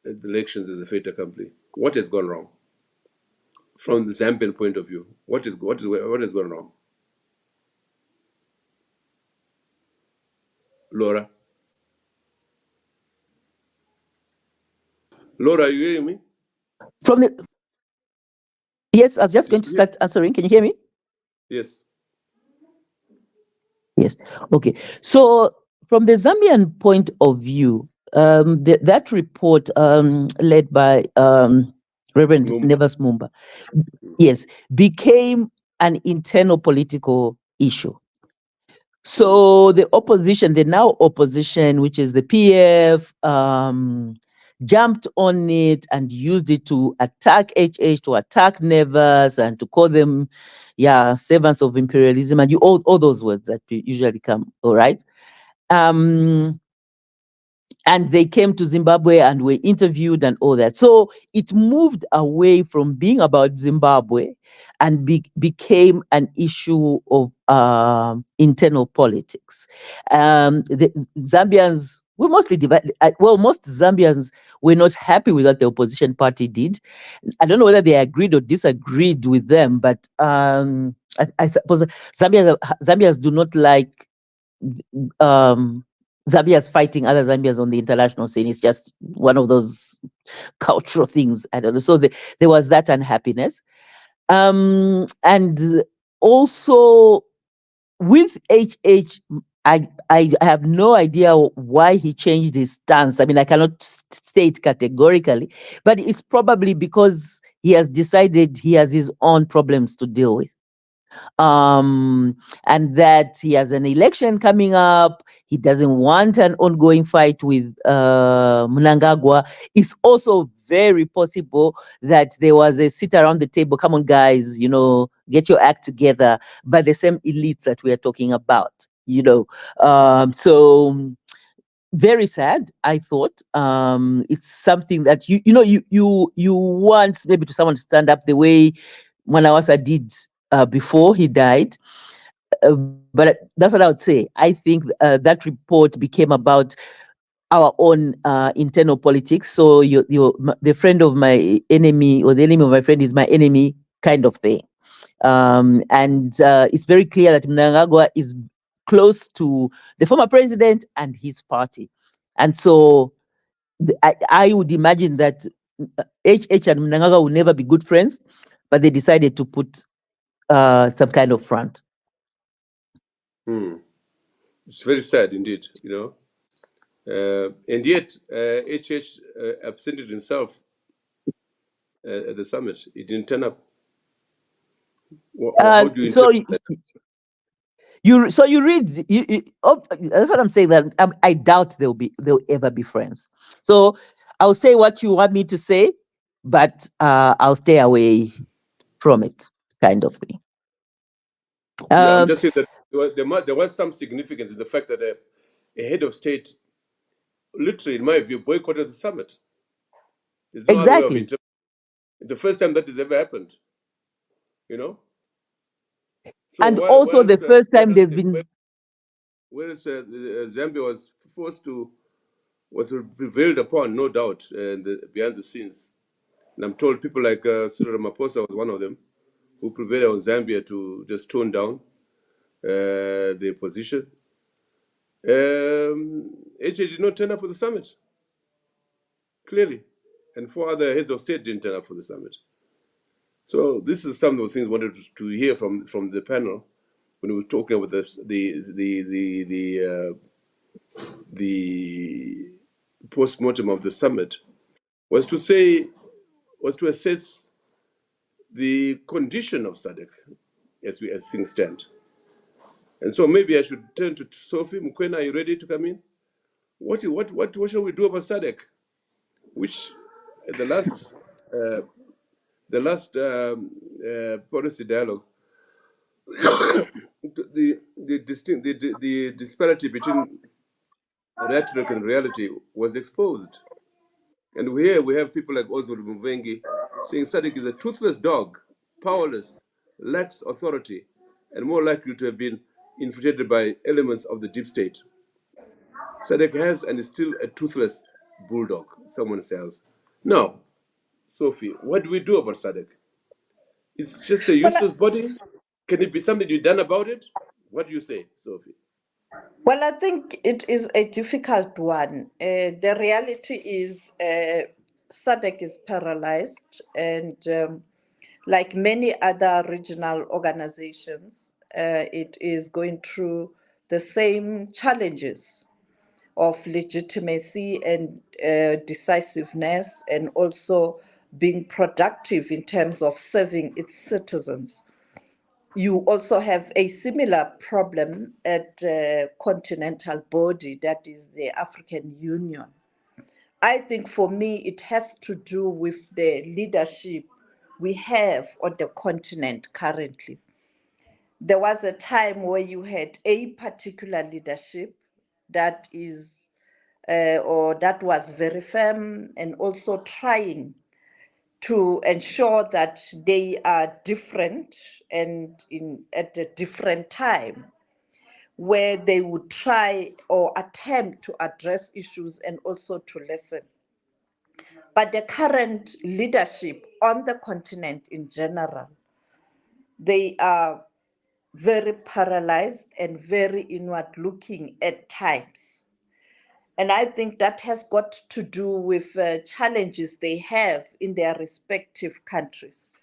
the elections as a fait accompli? What has gone wrong from the Zambian point of view? What has gone wrong? Laura, are you hearing me? From the yes, I was just going to start answering. Can you hear me? Yes. Yes. Okay. So from the Zambian point of view, that report led by Reverend Mumba. Nevers Mumba, yes, became an internal political issue. So the opposition, the now opposition, which is the PF, jumped on it and used it to attack HH, to attack Nevers, and to call them, servants of imperialism, and all those words that usually come. All right. And they came to Zimbabwe and were interviewed and all that. So it moved away from being about Zimbabwe and became an issue of internal politics. The Zambians were mostly divided. Well, most Zambians were not happy with what the opposition party did. I don't know whether they agreed or disagreed with them, but I suppose Zambians do not like Zambia's fighting other Zambians on the international scene. It's just one of those cultural things. I don't know. So there was that unhappiness. And also with HH, I have no idea why he changed his stance. I mean, I cannot state categorically, but it's probably because he has decided he has his own problems to deal with. And that he has an election coming up. He doesn't want an ongoing fight with Mnangagwa. It's also very possible that there was a sit around the table, come on guys, get your act together, by the same elites that we are talking about, so very sad, I thought. It's something that you want maybe to someone to stand up the way Mwanawasa did before he died. But that's what I would say. I think that report became about our own internal politics. So the friend of my enemy, or the enemy of my friend is my enemy, kind of thing. And it's very clear that Mnangagwa is close to the former president and his party. And so I would imagine that HH and Mnangagwa will never be good friends, but they decided to put some kind of front. It's very sad indeed, and yet HH absented himself at the summit. He didn't turn up. How do you interpret that? You read. That's what I'm saying. That I doubt they'll ever be friends. So I'll say what you want me to say, but I'll stay away from it, kind of thing. I'm just saying that there was some significance in the fact that a head of state, literally, in my view, boycotted the summit. There's no other way of interpreting. It's the first time that has ever happened. So and also the first time there's been. Whereas Zambia was prevailed upon, no doubt, behind the scenes. And I'm told people like Cyril Ramaphosa was one of them who prevailed on Zambia to just tone down the opposition. HH did not turn up for the summit, clearly. And 4 other heads of state didn't turn up for the summit. So this is some of the things I wanted to hear from the panel when we were talking about the post-mortem of the summit, was to assess the condition of SADC as things stand. And so maybe I should turn to Sophie. Mukwena, are you ready to come in? What shall we do about SADC? Which at the the last policy dialogue, the disparity between rhetoric and reality was exposed. And here we have people like Oswald Mvengi saying SADC is a toothless dog, powerless, lacks authority, and more likely to have been infiltrated by elements of the deep state. SADC has and is still a toothless bulldog, someone says. Now, Sophie, what do we do about SADC? It's just a useless body? Can it be something to be done about it? What do you say, Sophie? Well, I think it is a difficult one. The reality is SADC is paralyzed, and like many other regional organizations, it is going through the same challenges of legitimacy and decisiveness, and also being productive in terms of serving its citizens. You also have a similar problem at continental body, that is the African Union. I think for me, it has to do with the leadership we have on the continent currently. There was a time where you had a particular leadership that is, or that was very firm and also trying to ensure that they are different and at a different time, where they would try or attempt to address issues and also to listen. But the current leadership on the continent in general, they are very paralyzed and very inward looking at times. And I think that has got to do with challenges they have in their respective countries.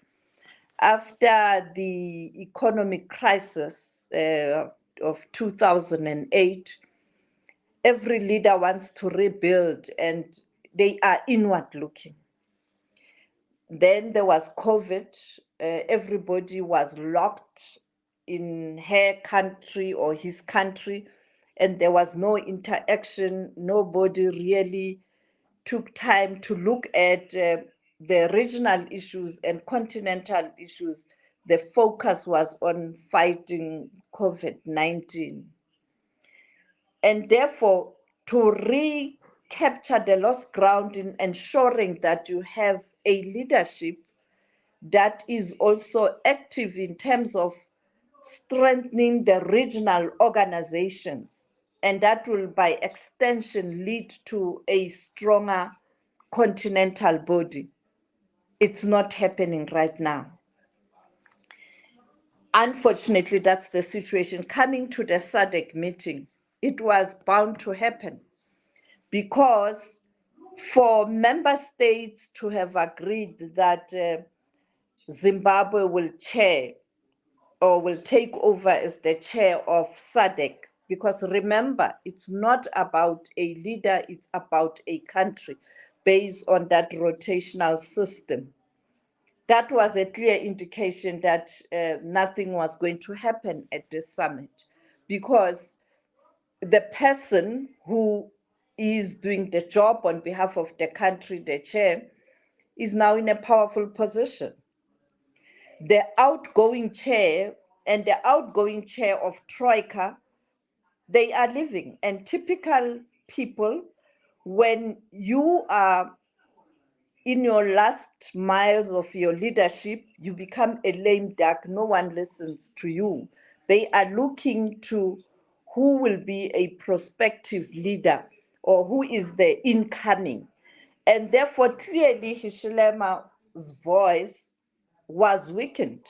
After the economic crisis of 2008, every leader wants to rebuild and they are inward looking. Then there was COVID. Everybody was locked in her country or his country, and there was no interaction. Nobody really took time to look at the regional issues and continental issues. The focus was on fighting COVID-19. And therefore, to recapture the lost ground in ensuring that you have a leadership that is also active in terms of strengthening the regional organizations, and that will by extension lead to a stronger continental body. It's not happening right now. Unfortunately, that's the situation. Coming to the SADC meeting, it was bound to happen, because for member states to have agreed that Zimbabwe will chair or will take over as the chair of SADC, because remember, it's not about a leader, it's about a country based on that rotational system. That was a clear indication that nothing was going to happen at this summit, because the person who is doing the job on behalf of the country, the chair, is now in a powerful position. The outgoing chair and the outgoing chair of Troika, they are living. And typical people, when you are in your last miles of your leadership, you become a lame duck. No one listens to you. They are looking to who will be a prospective leader or who is the incoming. And therefore, clearly, Hichilema's voice was weakened.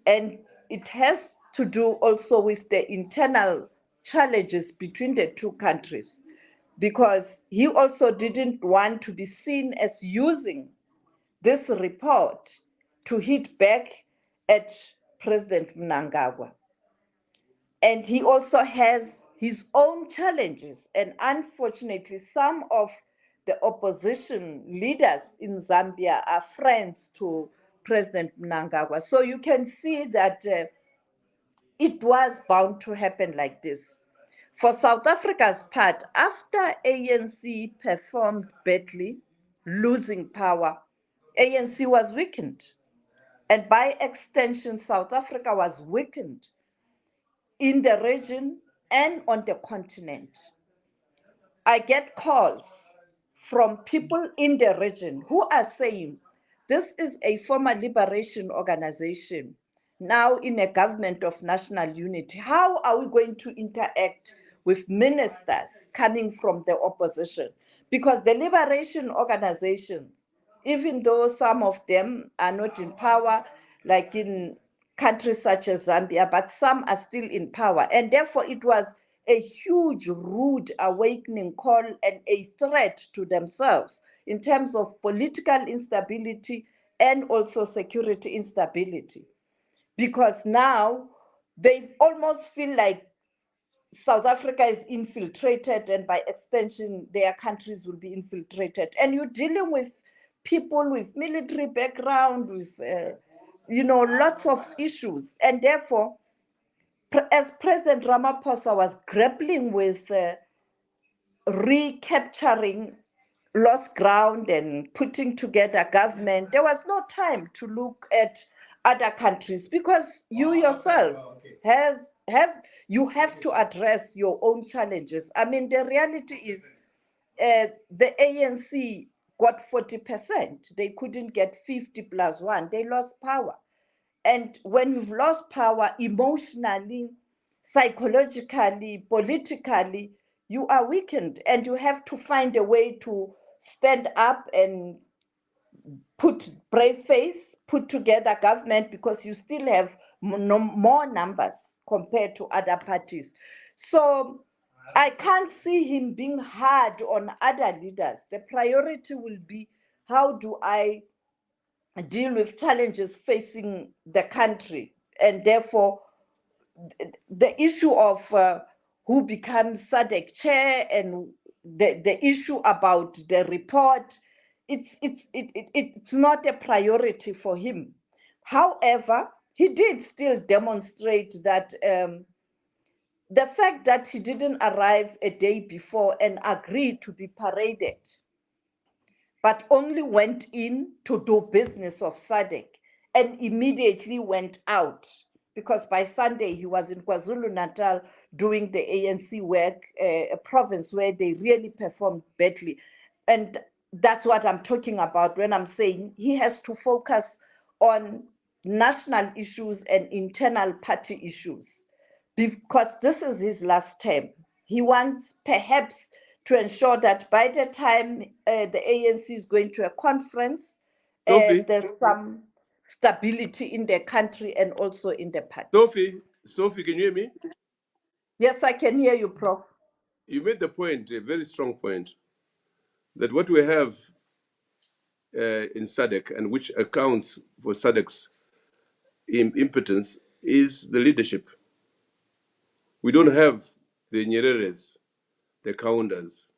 And it has to do also with the internal challenges between the two countries, because he also didn't want to be seen as using this report to hit back at President Mnangagwa. And he also has his own challenges. And unfortunately, some of the opposition leaders in Zambia are friends to President Mnangagwa. So you can see that it was bound to happen like this. For South Africa's part, after ANC performed badly, losing power, ANC was weakened. And by extension, South Africa was weakened in the region and on the continent. I get calls from people in the region who are saying, this is a former liberation organization, now in a government of national unity. How are we going to interact with ministers coming from the opposition? Because the liberation organizations, even though some of them are not in power, like in countries such as Zambia, but some are still in power. And therefore, it was a huge, rude awakening call and a threat to themselves in terms of political instability and also security instability. Because now they almost feel like South Africa is infiltrated, and by extension, their countries will be infiltrated. And you're dealing with people with military background, with lots of issues, and therefore, as President Ramaphosa was grappling with recapturing lost ground and putting together government, there was no time to look at other countries, because you yourself you have to address your own challenges. I mean, the reality is the ANC got 40%. They couldn't get 50+1. They lost power. And when you've lost power emotionally, psychologically, politically, you are weakened, and you have to find a way to stand up and put brave face, put together government, because you still have more numbers compared to other parties. So I can't see him being hard on other leaders. The priority will be, how do I deal with challenges facing the country? And therefore, the issue of who becomes SADC chair and the issue about the report, it's not a priority for him. However, he did still demonstrate that the fact that he didn't arrive a day before and agree to be paraded, but only went in to do business of SADC and immediately went out, because by Sunday he was in KwaZulu-Natal doing the ANC work, a province where they really performed badly. And that's what I'm talking about when I'm saying he has to focus on national issues and internal party issues, because this is his last term. He wants perhaps to ensure that by the time the ANC is going to a conference, there's some stability in the country and also in the party. Sophie, can you hear me? Yes, I can hear you, Prof. You made the point, a very strong point, that what we have in SADC, and which accounts for SADC's impotence, is the leadership. We don't have the Nyereres, the Kaundas.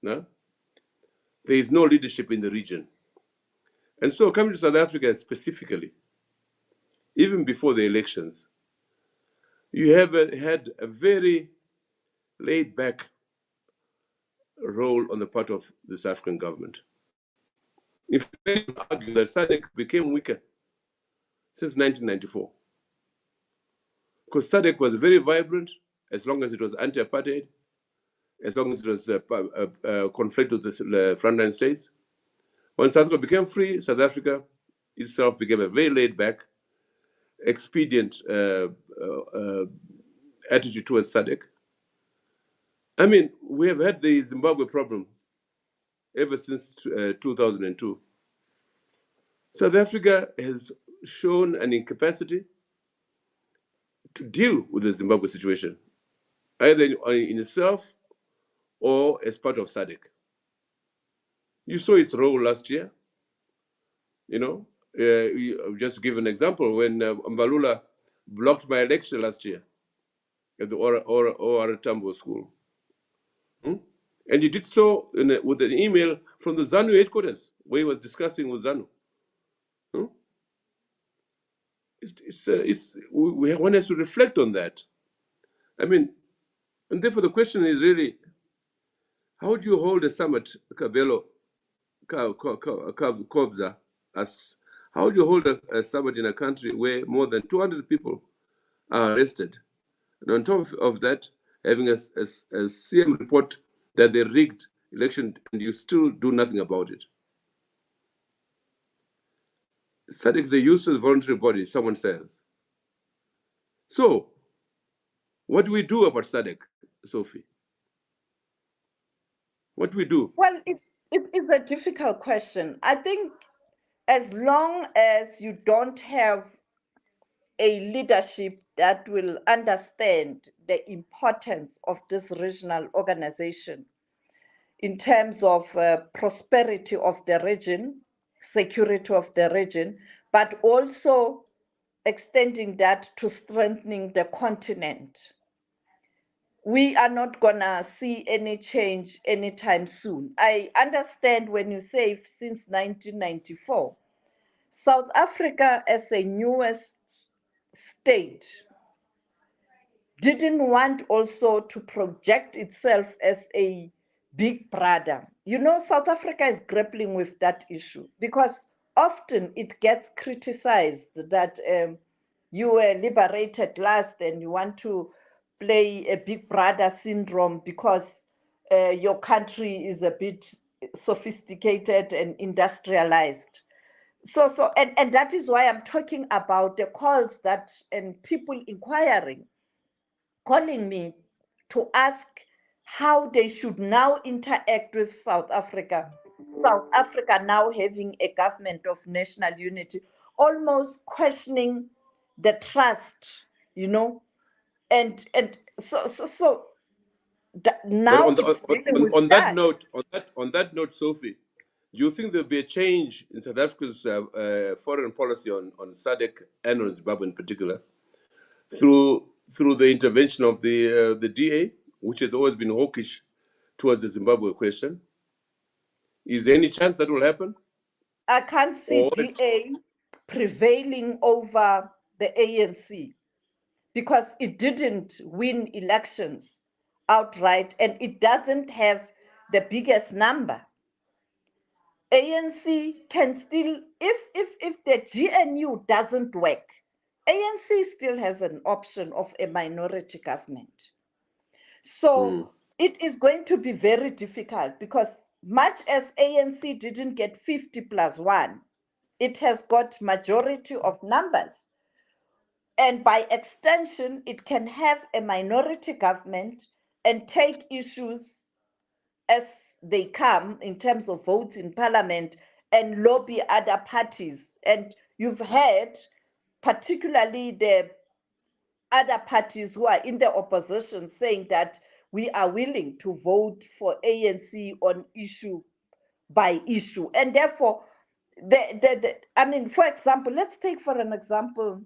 No? There is no leadership in the region. And so, coming to South Africa specifically, even before the elections, you have had a very laid-back role on the part of the South African government. In fact, you can argue that SADC became weaker since 1994. Because SADC was very vibrant as long as it was anti-apartheid, as long as it was conflict with the frontline states. When South Africa became free, South Africa itself became a very laid-back, expedient attitude towards SADC. I mean, we have had the Zimbabwe problem ever since 2002. South Africa has shown an incapacity to deal with the Zimbabwe situation, either in itself or as part of SADC. You saw its role last year. Just to give an example, when Mbalula blocked my election last year at the OR Tambo school. And he did so with an email from the ZANU headquarters, where he was discussing with ZANU. One has to reflect on that. I mean, and therefore the question is really, how do you hold a summit, Kabelo, Kobza asks, how do you hold a summit in a country where more than 200 people are arrested? And on top of that, having a SEOM report that they rigged election and you still do nothing about it. SADC is a useless voluntary body, someone says. So, what do we do about SADC, Sophie? What do we do? Well, it's a difficult question. I think as long as you don't have a leadership that will understand the importance of this regional organization in terms of prosperity of the region, security of the region, but also extending that to strengthening the continent, we are not gonna see any change anytime soon. I understand when you say since 1994, South Africa as a newest state didn't want also to project itself as a big brother. You know, South Africa is grappling with that issue because often it gets criticized that you were liberated last and you want to play a big brother syndrome because your country is a bit sophisticated and industrialized. And that is why I'm talking about the calls that and people inquiring, calling me to ask how they should now interact with South Africa. South Africa now having a government of national unity, almost questioning the trust, you know, and so now on that note, Sophie, do you think there'll be a change in South Africa's foreign policy on SADC and on Zimbabwe in particular through the intervention of the DA, which has always been hawkish towards the Zimbabwe question? Is there any chance that will happen? I can't see DA prevailing over the ANC because it didn't win elections outright and it doesn't have the biggest number. ANC can still, if the GNU doesn't work, ANC still has an option of a minority government. So it is going to be very difficult because much as ANC didn't get 50+1, it has got majority of numbers. And by extension, it can have a minority government and take issues as they come in terms of votes in parliament and lobby other parties. And you've heard, particularly the other parties who are in the opposition, saying that we are willing to vote for ANC on issue by issue. And therefore, I mean, for example, let's take for an example,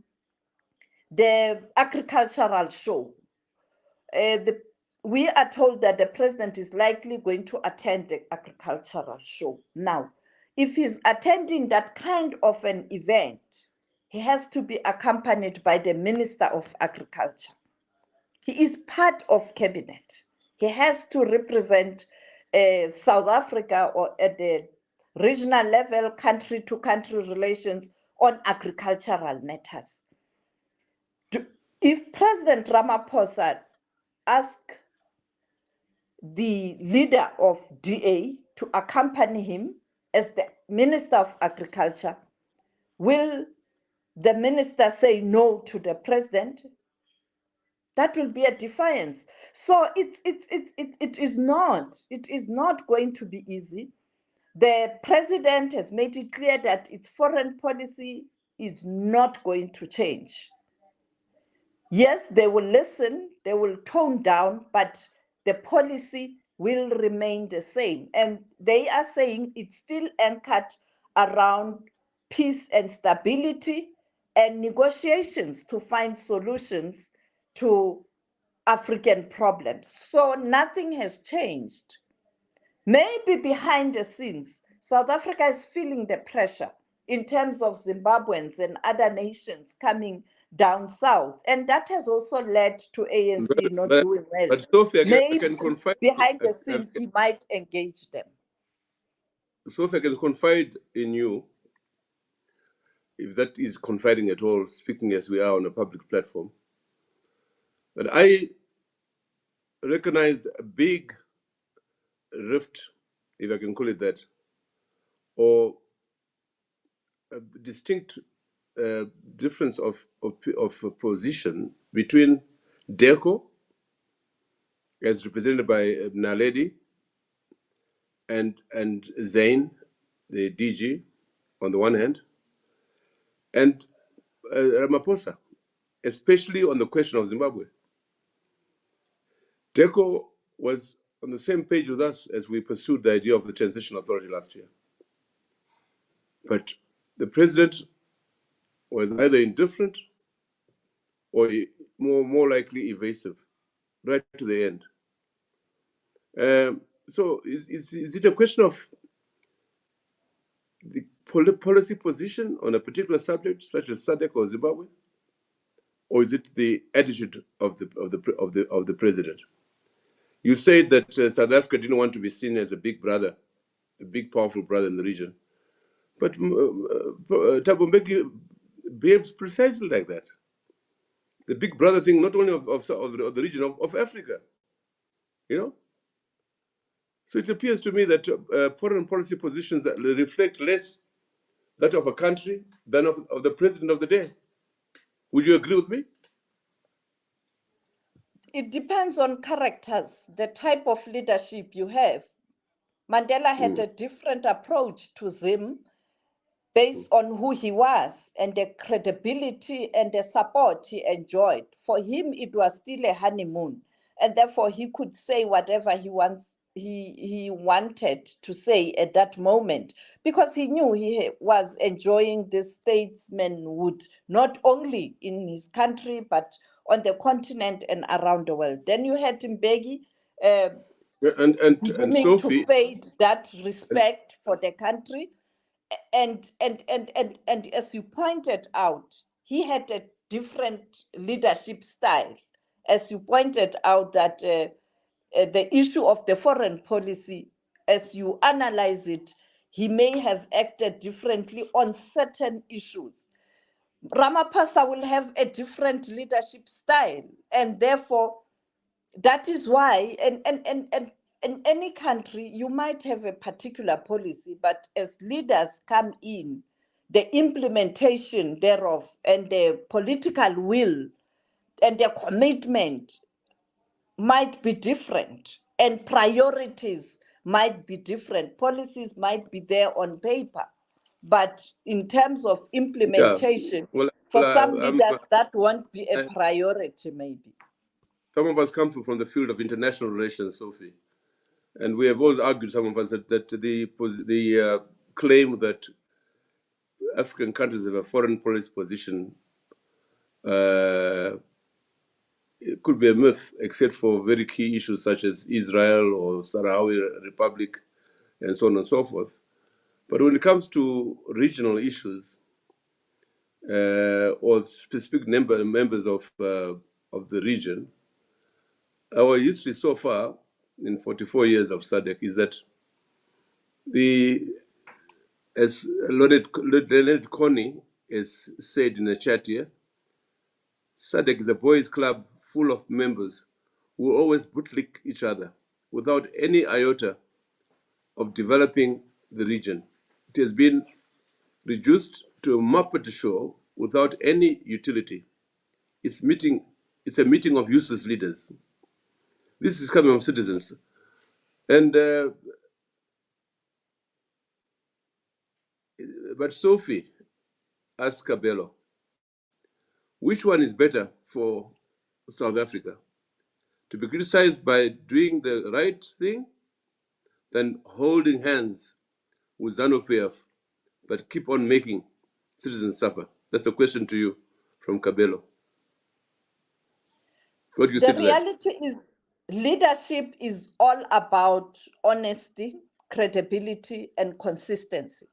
the agricultural show. We are told that the president is likely going to attend the agricultural show. Now, if he's attending that kind of an event, he has to be accompanied by the Minister of Agriculture. He is part of cabinet. He has to represent South Africa or at the regional level, country-to-country relations on agricultural matters. If President Ramaphosa asks the leader of DA to accompany him as the Minister of Agriculture, will the minister say no to the president? That will be a defiance. So it is not going to be easy. The president has made it clear that its foreign policy is not going to change. Yes, they will listen, they will tone down, but the policy will remain the same. And they are saying it's still anchored around peace and stability and negotiations to find solutions to African problems. So nothing has changed. Maybe behind the scenes, South Africa is feeling the pressure in terms of Zimbabweans and other nations coming down south. And that has also led to ANC not doing well. But Sophie, Maybe behind the scenes, he might engage them. So if I can confide in you, if that is confiding at all, speaking as we are on a public platform, that I recognized a big rift, if I can call it that, or a distinct difference of position between DECO, as represented by Naledi, and Zain, the DG, on the one hand, and Ramaphosa, especially on the question of Zimbabwe. DECO was on the same page with us as we pursued the idea of the transition authority last year. But the president was either indifferent or more likely evasive, right to the end. So is it a question of the policy position on a particular subject, such as SADC or Zimbabwe, or is it the attitude of the president? You said that South Africa didn't want to be seen as a big brother, a big powerful brother in the region, but Thabo Mbeki behaves precisely like that. The big brother thing, not only of the region, of Africa, you know. So it appears to me that foreign policy positions that reflect less that of a country than of the president of the day. Would you agree with me? It depends on characters, the type of leadership you have. Mandela had a different approach to Zim based on who he was and the credibility and the support he enjoyed. For him, it was still a honeymoon, and therefore he could say whatever he wanted to say at that moment, because he knew he was enjoying this statesmanhood, not only in his country, but on the continent and around the world. Then you had Mbeki, and Sophie, to pay that respect for the country. And as you pointed out, he had a different leadership style. As you pointed out, that the issue of the foreign policy, as you analyze it, he may have acted differently on certain issues. Ramaphosa will have a different leadership style, and therefore that is why, and in any country, you might have a particular policy, but as leaders come in, the implementation thereof and the political will and the commitment might be different, and priorities might be different. Policies might be there on paper, but in terms of implementation, for some leaders, that won't be a priority, maybe. Some of us come from the field of international relations, Sophie, and we have always argued, some of us, that the claim that African countries have a foreign policy position it could be a myth, except for very key issues such as Israel or Sahrawi Republic and so on and so forth. But when it comes to regional issues or specific members of the region, our history so far, in 44 years of SADC, is that as Leonard Connie has said in a chat here, SADC is a boys' club full of members who always bootlick each other without any iota of developing the region. It has been reduced to a Muppet show without any utility. It's a meeting of useless leaders. This is coming from citizens. And but Sophie asked Kabelo, which one is better for South Africa? To be criticized by doing the right thing than holding hands with ZANU-PF, but keep on making citizens suffer? That's a question to you from Kabelo. What do you say to that? The reality is, leadership is all about honesty, credibility, and consistency.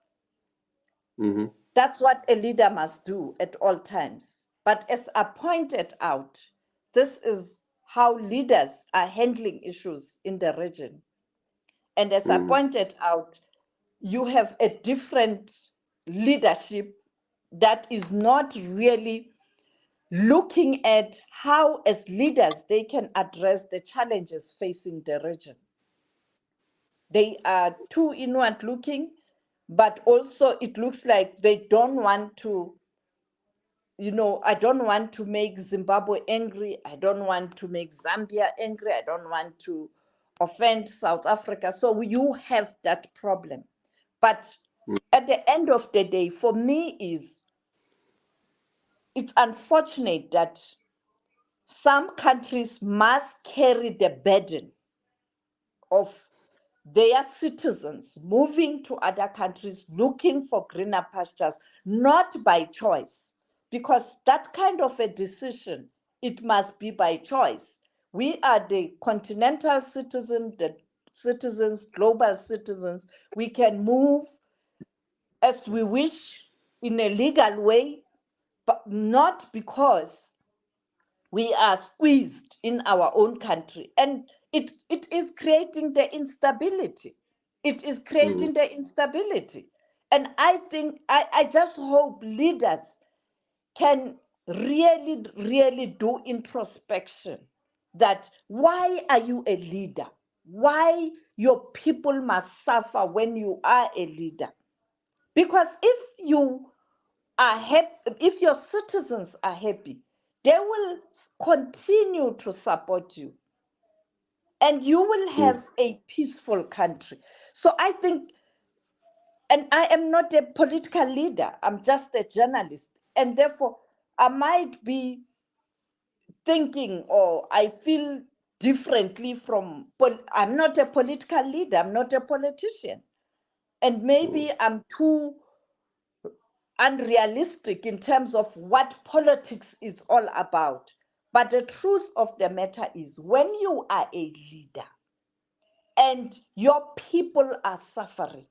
Mm-hmm. That's what a leader must do at all times. But as I pointed out, this is how leaders are handling issues in the region. And as I pointed out, you have a different leadership that is not really looking at how, as leaders, they can address the challenges facing the region. They are too inward looking, but also it looks like they don't want to, I don't want to make Zimbabwe angry. I don't want to make Zambia angry. I don't want to offend South Africa. So you have that problem. But at the end of the day, for me, it's unfortunate that some countries must carry the burden of their citizens moving to other countries looking for greener pastures, not by choice, because that kind of a decision, it must be by choice. We are the continental citizens, the citizens, global citizens. We can move as we wish in a legal way, but not because we are squeezed in our own country. And it is creating the instability. It is creating the instability. And I think, I just hope leaders can really, really do introspection. That why are you a leader? Why your people must suffer when you are a leader? Because if you are happy, if your citizens are happy, they will continue to support you. And you will have a peaceful country. So I think, and I am not a political leader, I'm just a journalist. And therefore, I might be thinking, or I feel differently from, I'm not a political leader, I'm not a politician. And maybe I'm too unrealistic in terms of what politics is all about. But the truth of the matter is, when you are a leader and your people are suffering,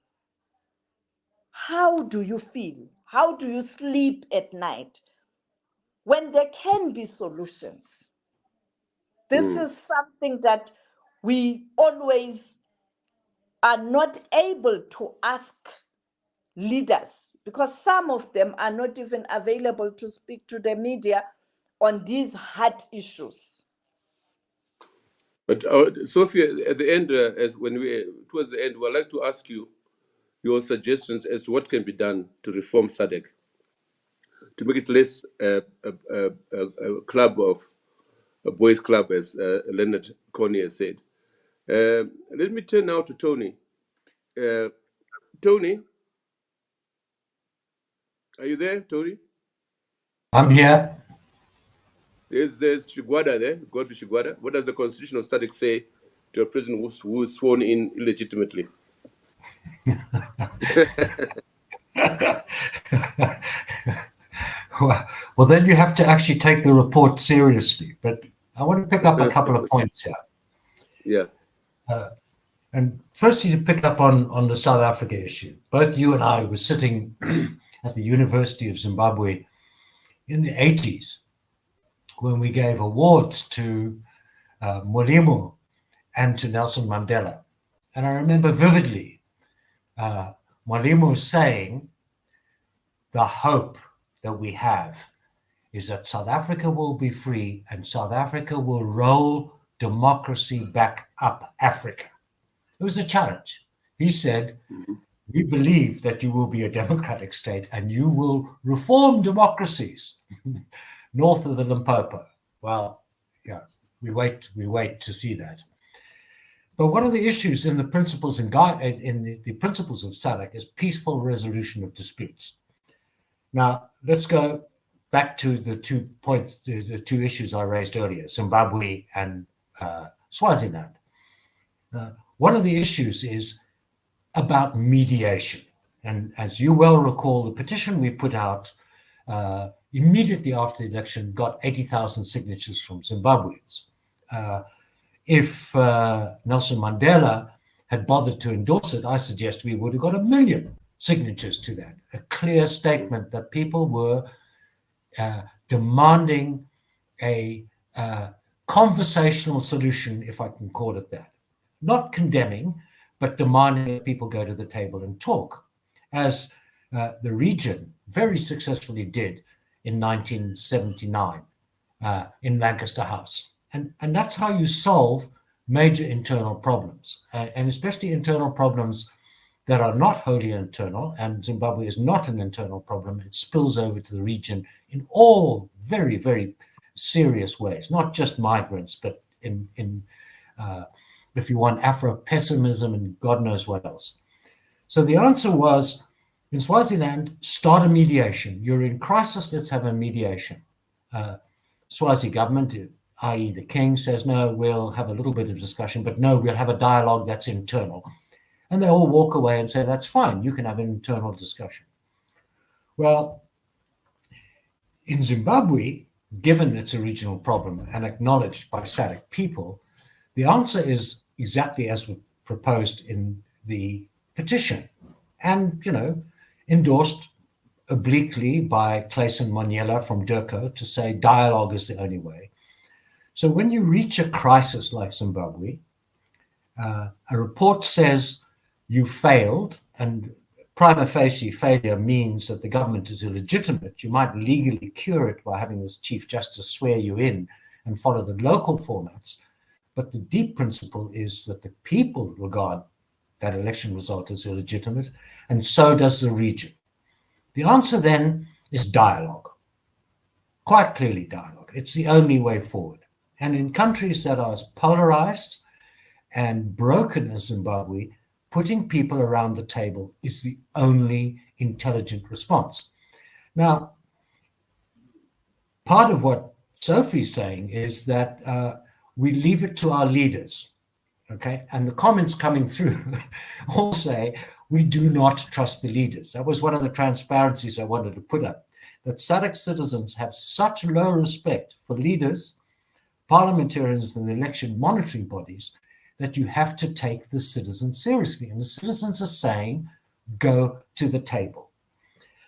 how do you feel? How do you sleep at night when there can be solutions? This is something that we always are not able to ask leaders, because some of them are not even available to speak to the media on these hard issues. But Sophia, at the end, towards the end, we'd like to ask you your suggestions as to what can be done to reform SADC, to make it less a club of a boys' club, as Leonard Coney has said. Let me turn now to Tony. Tony, are you there, Tony? I'm here. There's Shigwada there. Go to Shigwada. What does the constitution of SADC say to a president who was sworn in illegitimately? Well, then you have to actually take the report seriously. But I want to pick up a couple of points here. Yeah. And firstly, to pick up on the South Africa issue. Both you and I were sitting at the University of Zimbabwe in the 80s when we gave awards to Mwalimu and to Nelson Mandela. And I remember vividly Mwalimu saying, the hope that we have is that South Africa will be free and South Africa will roll democracy back up Africa. It was a challenge. He said, we believe that you will be a democratic state and you will reform democracies north of the Limpopo. Well, yeah, we wait to see that. But one of the issues in the principles in the principles of SADC is peaceful resolution of disputes. Now, let's go back to the 2 points, the 2 issues I raised earlier, Zimbabwe and Swaziland. One of the issues is about mediation. And as you well recall, the petition we put out immediately after the election got 80,000 signatures from Zimbabweans. If Nelson Mandela had bothered to endorse it, I suggest we would have got 1 million signatures to that. A clear statement that people were demanding a conversational solution, if I can call it that. Not condemning, but demanding that people go to the table and talk, as the region very successfully did in 1979 in Lancaster House. And that's how you solve major internal problems, and especially internal problems that are not wholly internal, and Zimbabwe is not an internal problem. It spills over to the region in all very, very serious ways, not just migrants, but in if you want, Afro-pessimism and God knows what else. So the answer was, in Swaziland, start a mediation. You're in crisis, let's have a mediation. Swazi government, i.e. the king, says, no, we'll have a little bit of discussion, but no, we'll have a dialogue that's internal. And they all walk away and say, that's fine, you can have an internal discussion. Well, in Zimbabwe, given it's a regional problem and acknowledged by SADC people, the answer is exactly as was proposed in the petition and, endorsed obliquely by Clayson Moniela from DIRCO to say dialogue is the only way. So when you reach a crisis like Zimbabwe, a report says you failed, and prima facie failure means that the government is illegitimate. You might legally cure it by having this Chief Justice swear you in and follow the local formats. But the deep principle is that the people regard that election result as illegitimate, and so does the region. The answer then is dialogue. Quite clearly dialogue. It's the only way forward. And in countries that are as polarized and broken as Zimbabwe, putting people around the table is the only intelligent response. Now, part of what Sophie's saying is that we leave it to our leaders, okay? And the comments coming through all say, we do not trust the leaders. That was one of the transparencies I wanted to put up, that SADC citizens have such low respect for leaders, parliamentarians, and election monitoring bodies that you have to take the citizens seriously. And the citizens are saying, go to the table.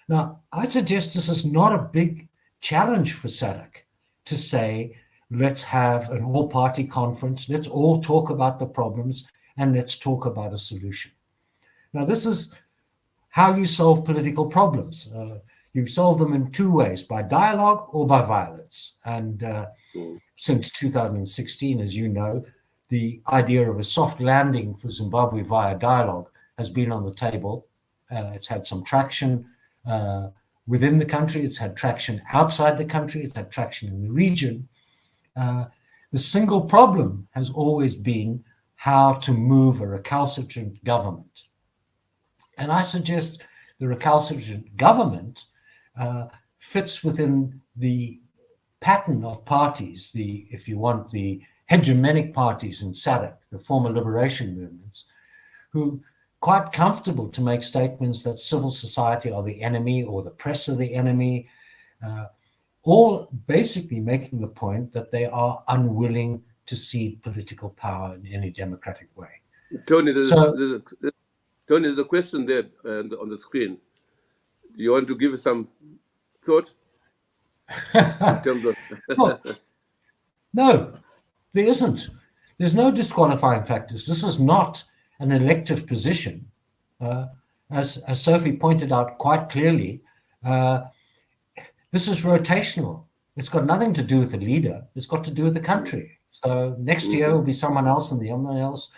Now, I suggest this is not a big challenge for SADC to say, let's have an all-party conference, let's all talk about the problems, and let's talk about a solution. Now, this is how you solve political problems. You solve them in two ways, by dialogue or by violence. And since 2016, as you know, the idea of a soft landing for Zimbabwe via dialogue has been on the table. It's had some traction within the country. It's had traction outside the country. It's had traction in the region. The single problem has always been how to move a recalcitrant government. And I suggest the recalcitrant government fits within the pattern of parties, if you want, the hegemonic parties in SADC, the former liberation movements, who quite comfortable to make statements that civil society are the enemy or the press are the enemy, all basically making the point that they are unwilling to cede political power in any democratic way. Tony, there's a question there on the screen. Do you want to give some thought in terms of... No, there isn't. There's no disqualifying factors. This is not an elective position. As Sophie pointed out quite clearly, this is rotational. It's got nothing to do with the leader. It's got to do with the country. So next year will be someone else and someone else.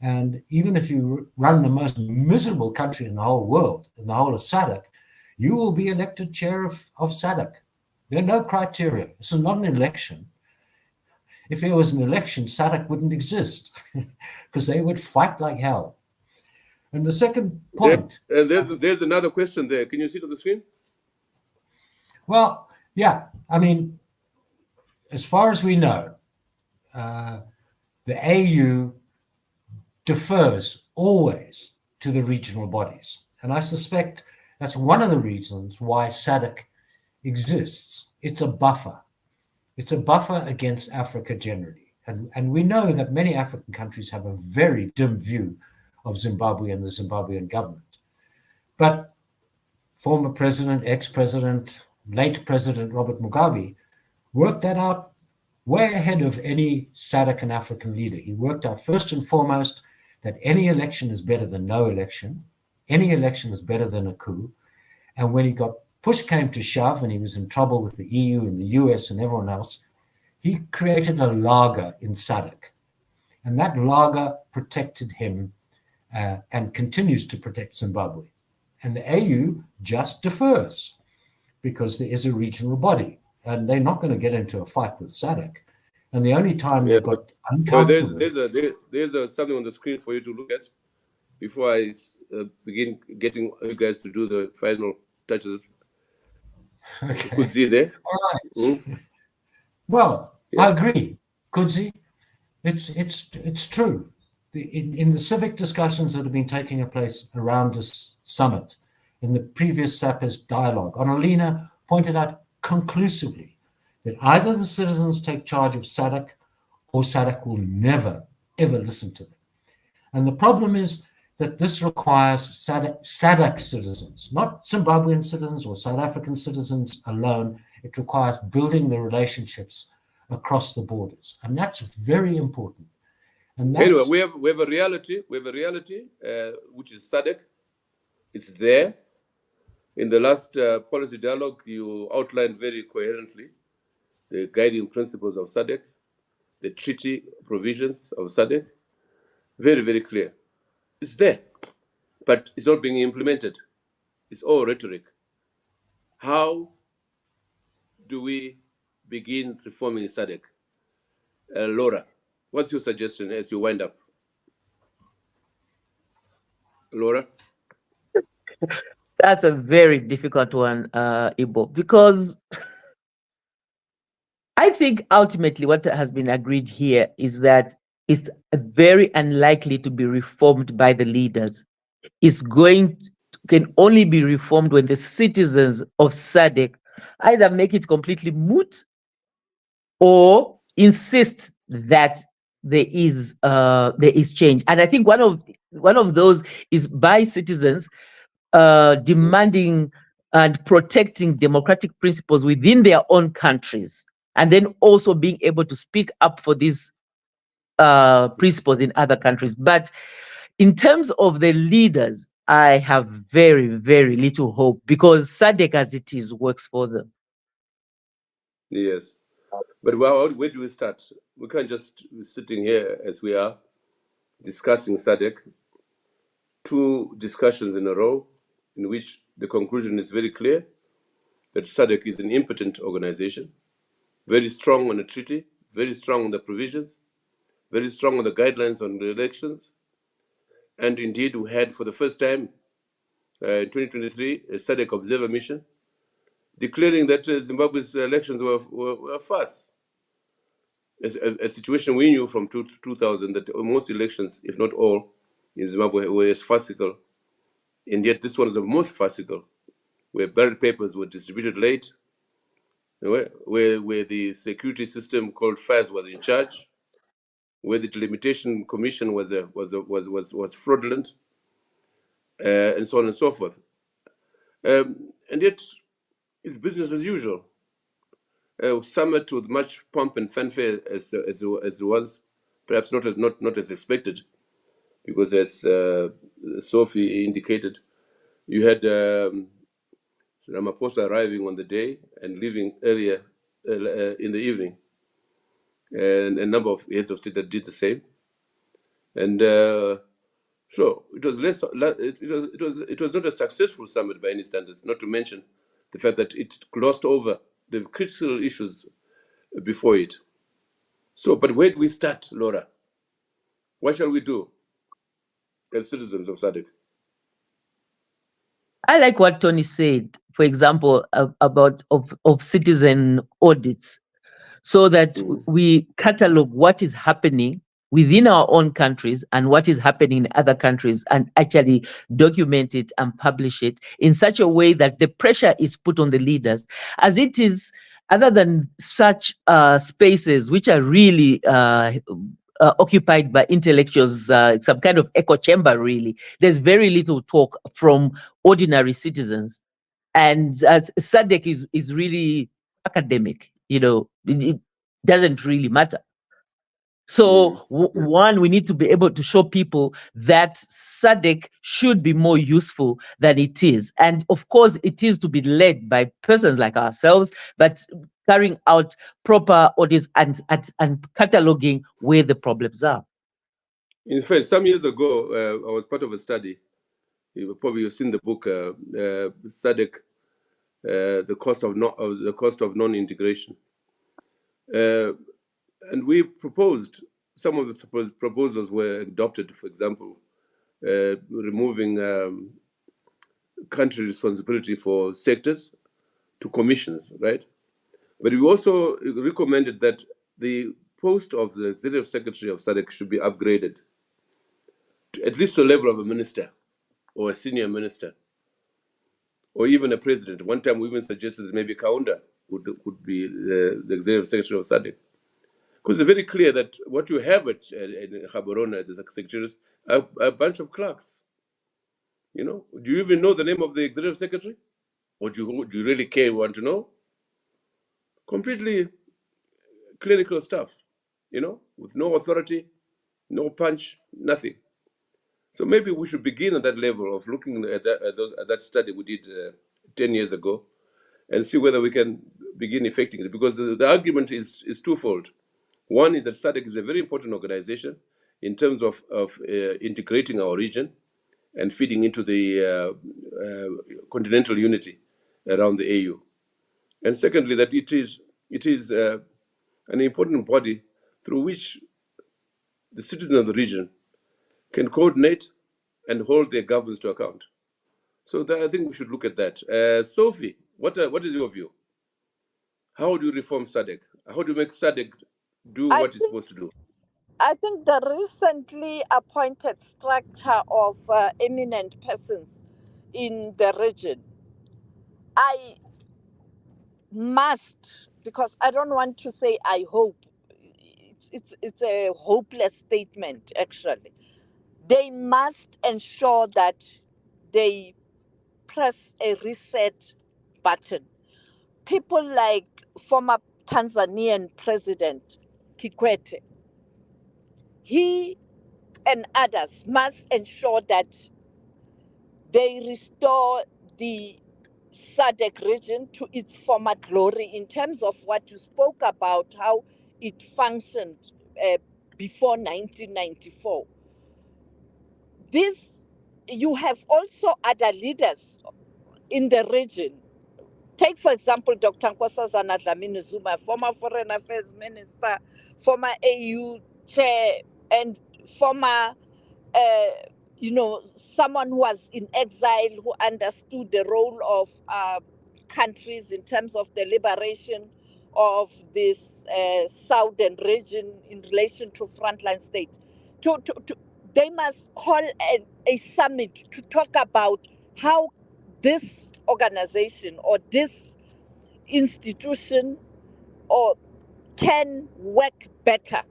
And even if you run the most miserable country in the whole world, in the whole of SADC, you will be elected chair of SADC. There are no criteria. This is not an election. If there was an election, SADC wouldn't exist because they would fight like hell. And the second point... There's another question there. Can you see it on the screen? Well, yeah. I mean, as far as we know, the AU defers always to the regional bodies. And I suspect that's one of the reasons why SADC exists. It's a buffer. It's a buffer against Africa generally. And we know that many African countries have a very dim view of Zimbabwe and the Zimbabwean government. But former president, ex-president, late President Robert Mugabe worked that out way ahead of any SADC and African leader. He worked out first and foremost that any election is better than no election, any election is better than a coup. And when he got push came to shove and he was in trouble with the EU and the US and everyone else, he created a lager in SADC. And that lager protected him and continues to protect Zimbabwe. And the AU just defers because there is a regional body and they're not going to get into a fight with SADC. And the only time they got uncomfortable... There's something on the screen for you to look at before I begin getting you guys to do the final touches. Okay. Kudzi there. All right. Well, yeah. I agree, Kudzi. It's true. In the civic discussions that have been taking place around this summit, in the previous SAPES dialogue, Annalena pointed out conclusively that either the citizens take charge of SADC or SADC will never, ever listen to them. And the problem is that this requires SADC citizens, not Zimbabwean citizens or South African citizens alone. It requires building the relationships across the borders. And that's very important. And that's, anyway, we have a reality, which is SADC. It's there. In the last policy dialogue, you outlined very coherently the guiding principles of SADC, the treaty provisions of SADC. Very, very clear. It's there, but it's not being implemented. It's all rhetoric. How do we begin reforming SADC? Laura, what's your suggestion as you wind up? Laura? That's a very difficult one, Ibo, because I think ultimately what has been agreed here is that it's very unlikely to be reformed by the leaders. It's can only be reformed when the citizens of SADC either make it completely moot or insist that there is change. And I think one of those is by citizens demanding and protecting democratic principles within their own countries, and then also being able to speak up for these principles in other countries. But in terms of the leaders, I have very, very little hope because SADC as it is works for them. Yes. But where do we start? We can't just be sitting here as we are discussing SADC, 2 discussions in a row in which the conclusion is very clear that SADC is an impotent organization, very strong on the treaty, very strong on the provisions, very strong on the guidelines on the elections. And indeed, we had for the first time in 2023 a SADC observer mission declaring that Zimbabwe's elections were farce. A situation we knew from 2000 that most elections, if not all, in Zimbabwe were as farcical. And yet this one is the most farcical, where ballot papers were distributed late, where the security system called FAS was in charge, where the delimitation commission was fraudulent, and so on and so forth. And yet, it's business as usual. Summit with much pomp and fanfare as it was, perhaps not as expected, because as Sophie indicated, you had Ramaphosa arriving on the day and leaving earlier in the evening, and a number of heads of state that did the same, and so it was less. It was not a successful summit by any standards. Not to mention the fact that it glossed over the critical issues before it. So, but where do we start, Laura? What shall we do as citizens of SADC? I like what Tony said, for example, about citizen audits, so that we catalog what is happening within our own countries and what is happening in other countries, and actually document it and publish it in such a way that the pressure is put on the leaders. As it is, other than such spaces which are really occupied by intellectuals, some kind of echo chamber, really, there's very little talk from ordinary citizens. And SADC is really academic, it doesn't really matter. So one, we need to be able to show people that SADC should be more useful than it is. And of course, it is to be led by persons like ourselves, but carrying out proper audits and cataloging where the problems are. In fact, some years ago, I was part of a study. Probably you've seen the book SADC, the cost of non-integration, and we proposed, some of the proposals were adopted. For example, removing country responsibility for sectors to commissions, right? But we also recommended that the post of the executive secretary of SADC should be upgraded to at least to a level of a minister or a senior minister, or even a president. One time we even suggested that maybe Kaunda would be the executive secretary of SADC. Because it's very clear that what you have at Gaborone, the secretaries, are a bunch of clerks. You know, do you even know the name of the executive secretary? Or do you really care, want to know? Completely clinical stuff, you know, with no authority, no punch, nothing. So maybe we should begin at that level of looking at that study we did 10 years ago and see whether we can begin effecting it. Because the argument is twofold. One is that SADC is a very important organization in terms of integrating our region and feeding into the continental unity around the AU. And secondly, that it is an important body through which the citizens of the region can coordinate and hold their governments to account. So I think we should look at that. Sophie, what is your view? How do you reform SADC? How do you make SADC do I what it's think supposed to do? I think the recently appointed structure of eminent persons in the region, I must, because I don't want to say I hope. It's a hopeless statement actually. They must ensure that they press a reset button. People like former Tanzanian President Kikwete, he and others must ensure that they restore the SADC region to its former glory in terms of what you spoke about, how it functioned before 1994. This, you have also other leaders in the region. Take, for example, Dr. Nkosazana Dlamini Zuma, former Foreign Affairs Minister, former AU chair, and former, someone who was in exile, who understood the role of countries in terms of the liberation of this southern region in relation to frontline state. They must call a summit to talk about how this organization or this institution or can work better,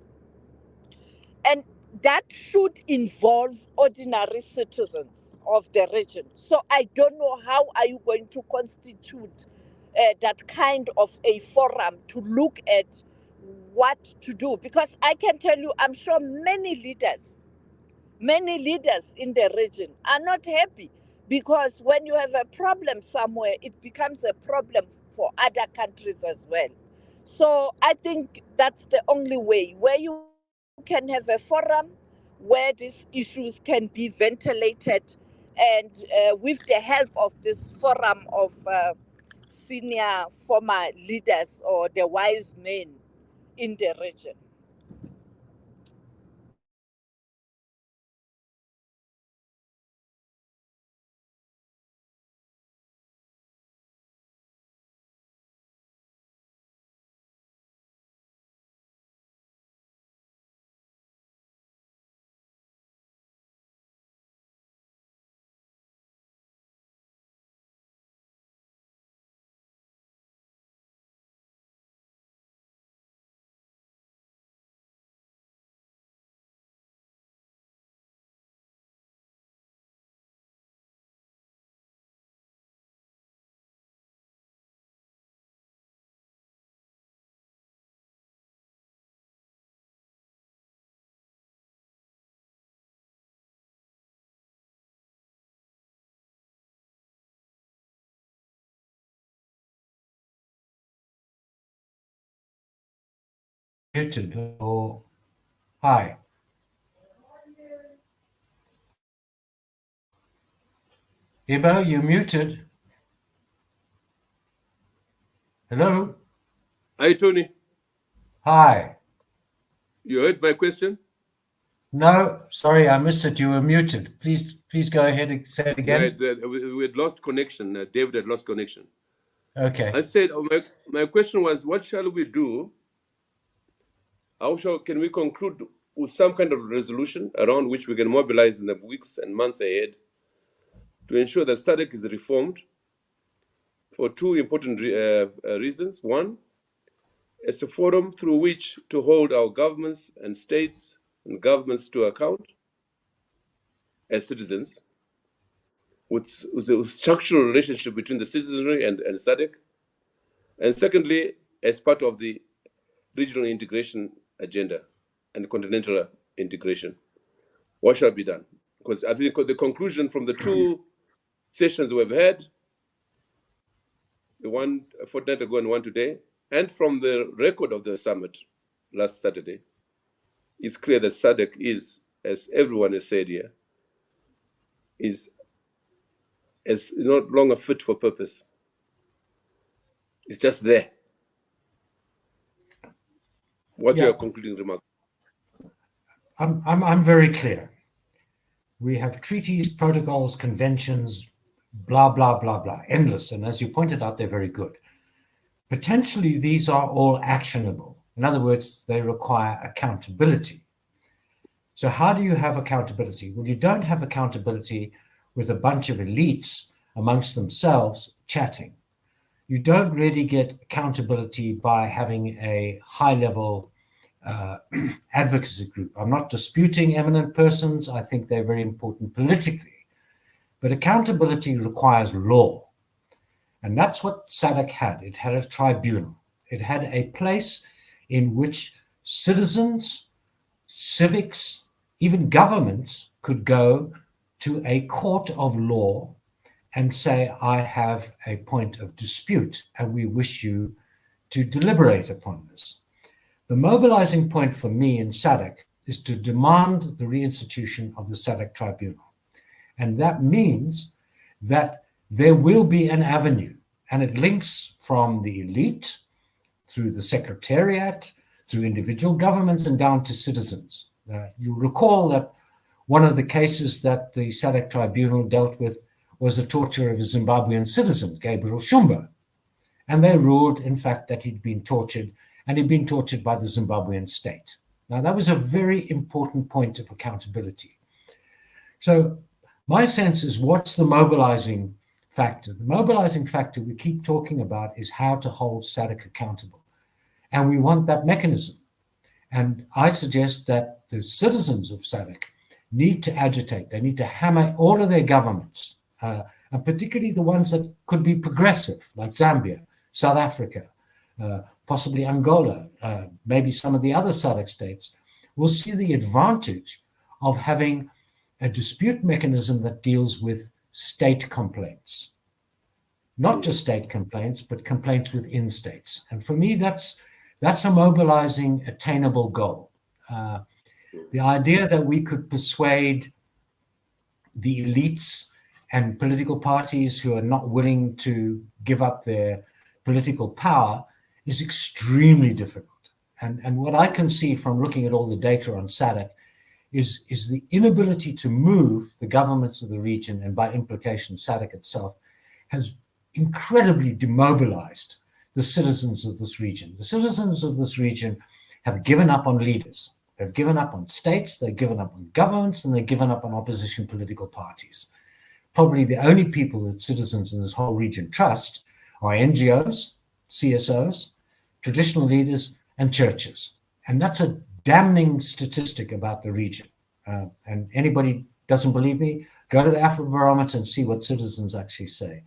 and that should involve ordinary citizens of the region. So I don't know how are you going to constitute that kind of a forum to look at what to do, because I can tell you, I'm sure many leaders in the region are not happy, because when you have a problem somewhere, it becomes a problem for other countries as well. So I think that's the only way where you can have a forum where these issues can be ventilated, and with the help of this forum of senior former leaders or the wise men in the region. muted or hi. Ibo, you're muted. Hello. Hi, Tony. Hi. You heard my question? No, sorry, I missed it. You were muted. Please go ahead and say it again. Right, we had lost connection. David had lost connection. Okay. I said, my question was, what shall we do? Can we conclude with some kind of resolution around which we can mobilize in the weeks and months ahead to ensure that SADC is reformed for two important reasons. One, it's a forum through which to hold our governments and states and governments to account as citizens, with the structural relationship between the citizenry and SADC. And secondly, as part of the regional integration agenda and continental integration. What shall be done? Because I think the conclusion from the two sessions we've had, the one a fortnight ago and one today, and from the record of the summit last Saturday, it's clear that SADC is, as everyone has said here, is no longer fit for purpose. It's just there. What's your concluding remark? I'm very clear. We have treaties, protocols, conventions, blah, blah, blah, blah, endless. And as you pointed out, they're very good. Potentially, these are all actionable. In other words, they require accountability. So how do you have accountability? Well, you don't have accountability with a bunch of elites amongst themselves chatting. You don't really get accountability by having a high-level advocacy group. I'm not disputing eminent persons. I think they're very important politically. But accountability requires law. And that's what SADC had. It had a tribunal. It had a place in which citizens, civics, even governments could go to a court of law and say, I have a point of dispute, and we wish you to deliberate upon this. The mobilizing point for me in SADC is to demand the reinstitution of the SADC tribunal. And that means that there will be an avenue, and it links from the elite through the secretariat, through individual governments, and down to citizens. You recall that one of the cases that the SADC tribunal dealt with was the torture of a Zimbabwean citizen, Gabriel Shumba. And they ruled, in fact, that he'd been tortured, and he'd been tortured by the Zimbabwean state. Now, that was a very important point of accountability. So my sense is, what's the mobilizing factor? The mobilizing factor we keep talking about is how to hold SADC accountable. And we want that mechanism. And I suggest that the citizens of SADC need to agitate. They need to hammer all of their governments, and particularly the ones that could be progressive, like Zambia, South Africa, possibly Angola, maybe some of the other SADC states, will see the advantage of having a dispute mechanism that deals with state complaints. Not just state complaints, but complaints within states. And for me, that's a mobilizing, attainable goal. The idea that we could persuade the elites and political parties who are not willing to give up their political power is extremely difficult. And what I can see from looking at all the data on SADC is the inability to move the governments of the region, and by implication SADC itself, has incredibly demobilized the citizens of this region. The citizens of this region have given up on leaders. They've given up on states, they've given up on governments, and they've given up on opposition political parties. Probably the only people that citizens in this whole region trust are NGOs, CSOs, traditional leaders, and churches. And that's a damning statistic about the region. And anybody doesn't believe me, go to the Afrobarometer and see what citizens actually say.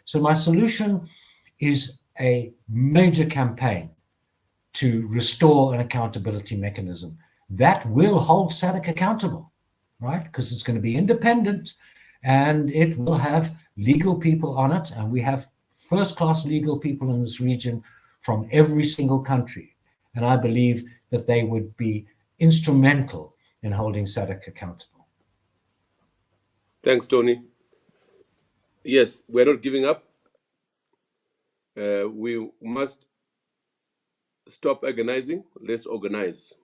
So my solution is a major campaign to restore an accountability mechanism that will hold SADC accountable, right? Because it's going to be independent, and it will have legal people on it. And we have first-class legal people in this region from every single country. And I believe that they would be instrumental in holding SADC accountable. Thanks, Tony. Yes, we're not giving up. We must stop agonizing, let's organize.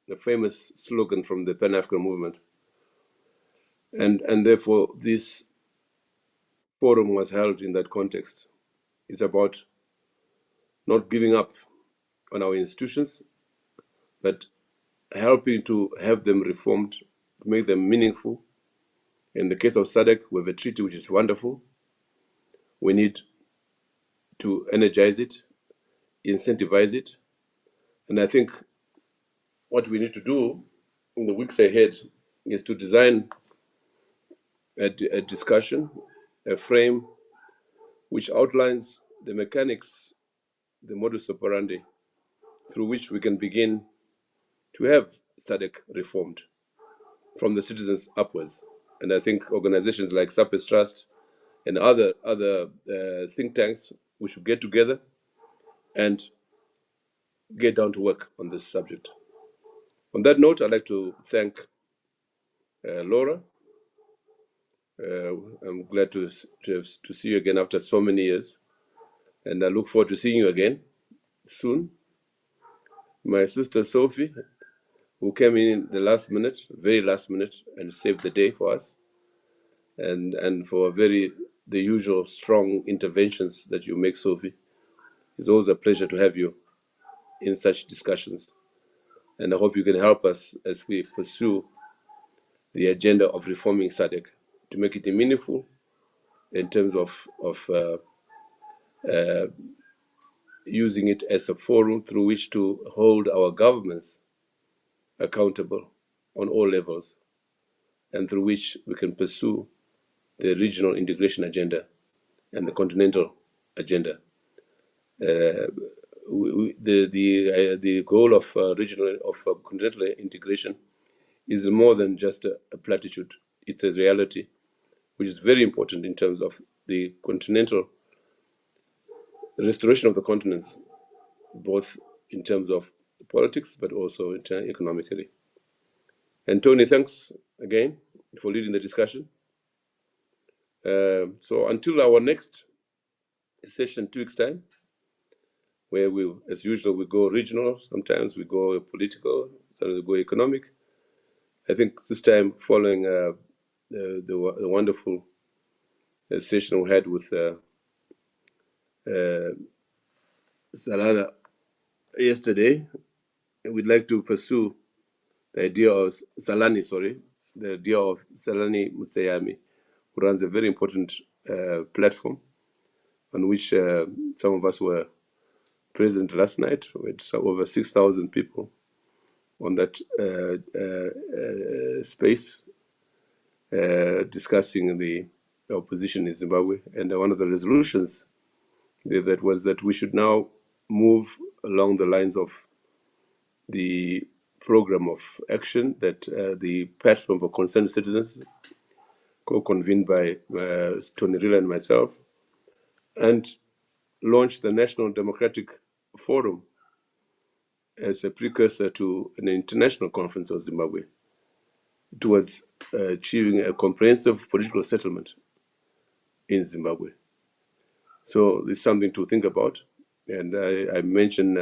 The famous slogan from the Pan-African movement. And therefore, this forum was held in that context. It's about not giving up on our institutions, but helping to have them reformed, to make them meaningful. In the case of SADC, we have a treaty which is wonderful. We need to energize it, incentivize it. And I think what we need to do in the weeks ahead is to design a discussion, a frame which outlines the mechanics, the modus operandi through which we can begin to have SADC reformed from the citizens upwards. And I think organizations like Sapes Trust and other think tanks, we should get together and get down to work on this subject. On that note, I'd like to thank Laura. I'm glad to see you again after so many years, and I look forward to seeing you again soon. My sister Sophie, who came in the last minute, very last minute, and saved the day for us, and for the usual strong interventions that you make, Sophie. It's always a pleasure to have you in such discussions, and I hope you can help us as we pursue the agenda of reforming SADC to make it meaningful in terms of using it as a forum through which to hold our governments accountable on all levels, and through which we can pursue the regional integration agenda and the continental agenda. The goal of continental integration is more than just a platitude. It's a reality, which is very important in terms of the continental restoration of the continents, both in terms of politics, but also economically. And Tony, thanks again for leading the discussion. So until our next session 2 weeks' time, where we, as usual, we go regional, sometimes we go political, sometimes we go economic. I think this time, following the wonderful session we had with Salana yesterday, we'd like to pursue the idea of the idea of Salani Musayami, who runs a very important platform on which some of us were present last night. We had over 6,000 people on that space discussing the opposition in Zimbabwe. And one of the resolutions that was that we should now move along the lines of the program of action that the platform for concerned citizens, co-convened by Tony Rilla and myself, and launch the National Democratic Forum as a precursor to an international conference of Zimbabwe towards achieving a comprehensive political settlement in Zimbabwe. So it's something to think about. And I mentioned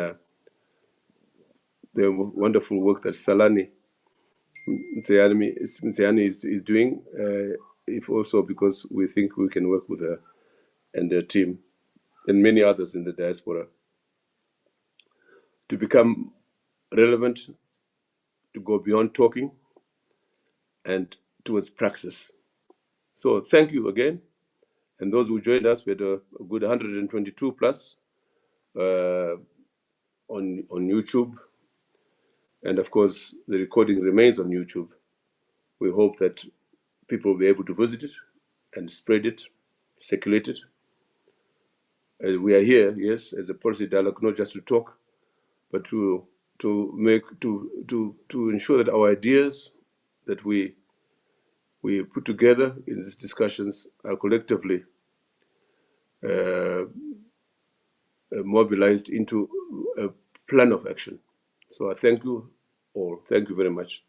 the wonderful work that Salani Mtsayani is doing, if also because we think we can work with her and her team and many others in the diaspora to become relevant, to go beyond talking and towards praxis. So thank you again. And those who joined us, we had a good 122 plus on YouTube. And of course, the recording remains on YouTube. We hope that people will be able to visit it and spread it, circulate it. We are here, yes, as a policy dialogue, not just to talk, but to ensure that our ideas that we put together in these discussions are collectively mobilized into a plan of action So I thank you all. Thank you very much.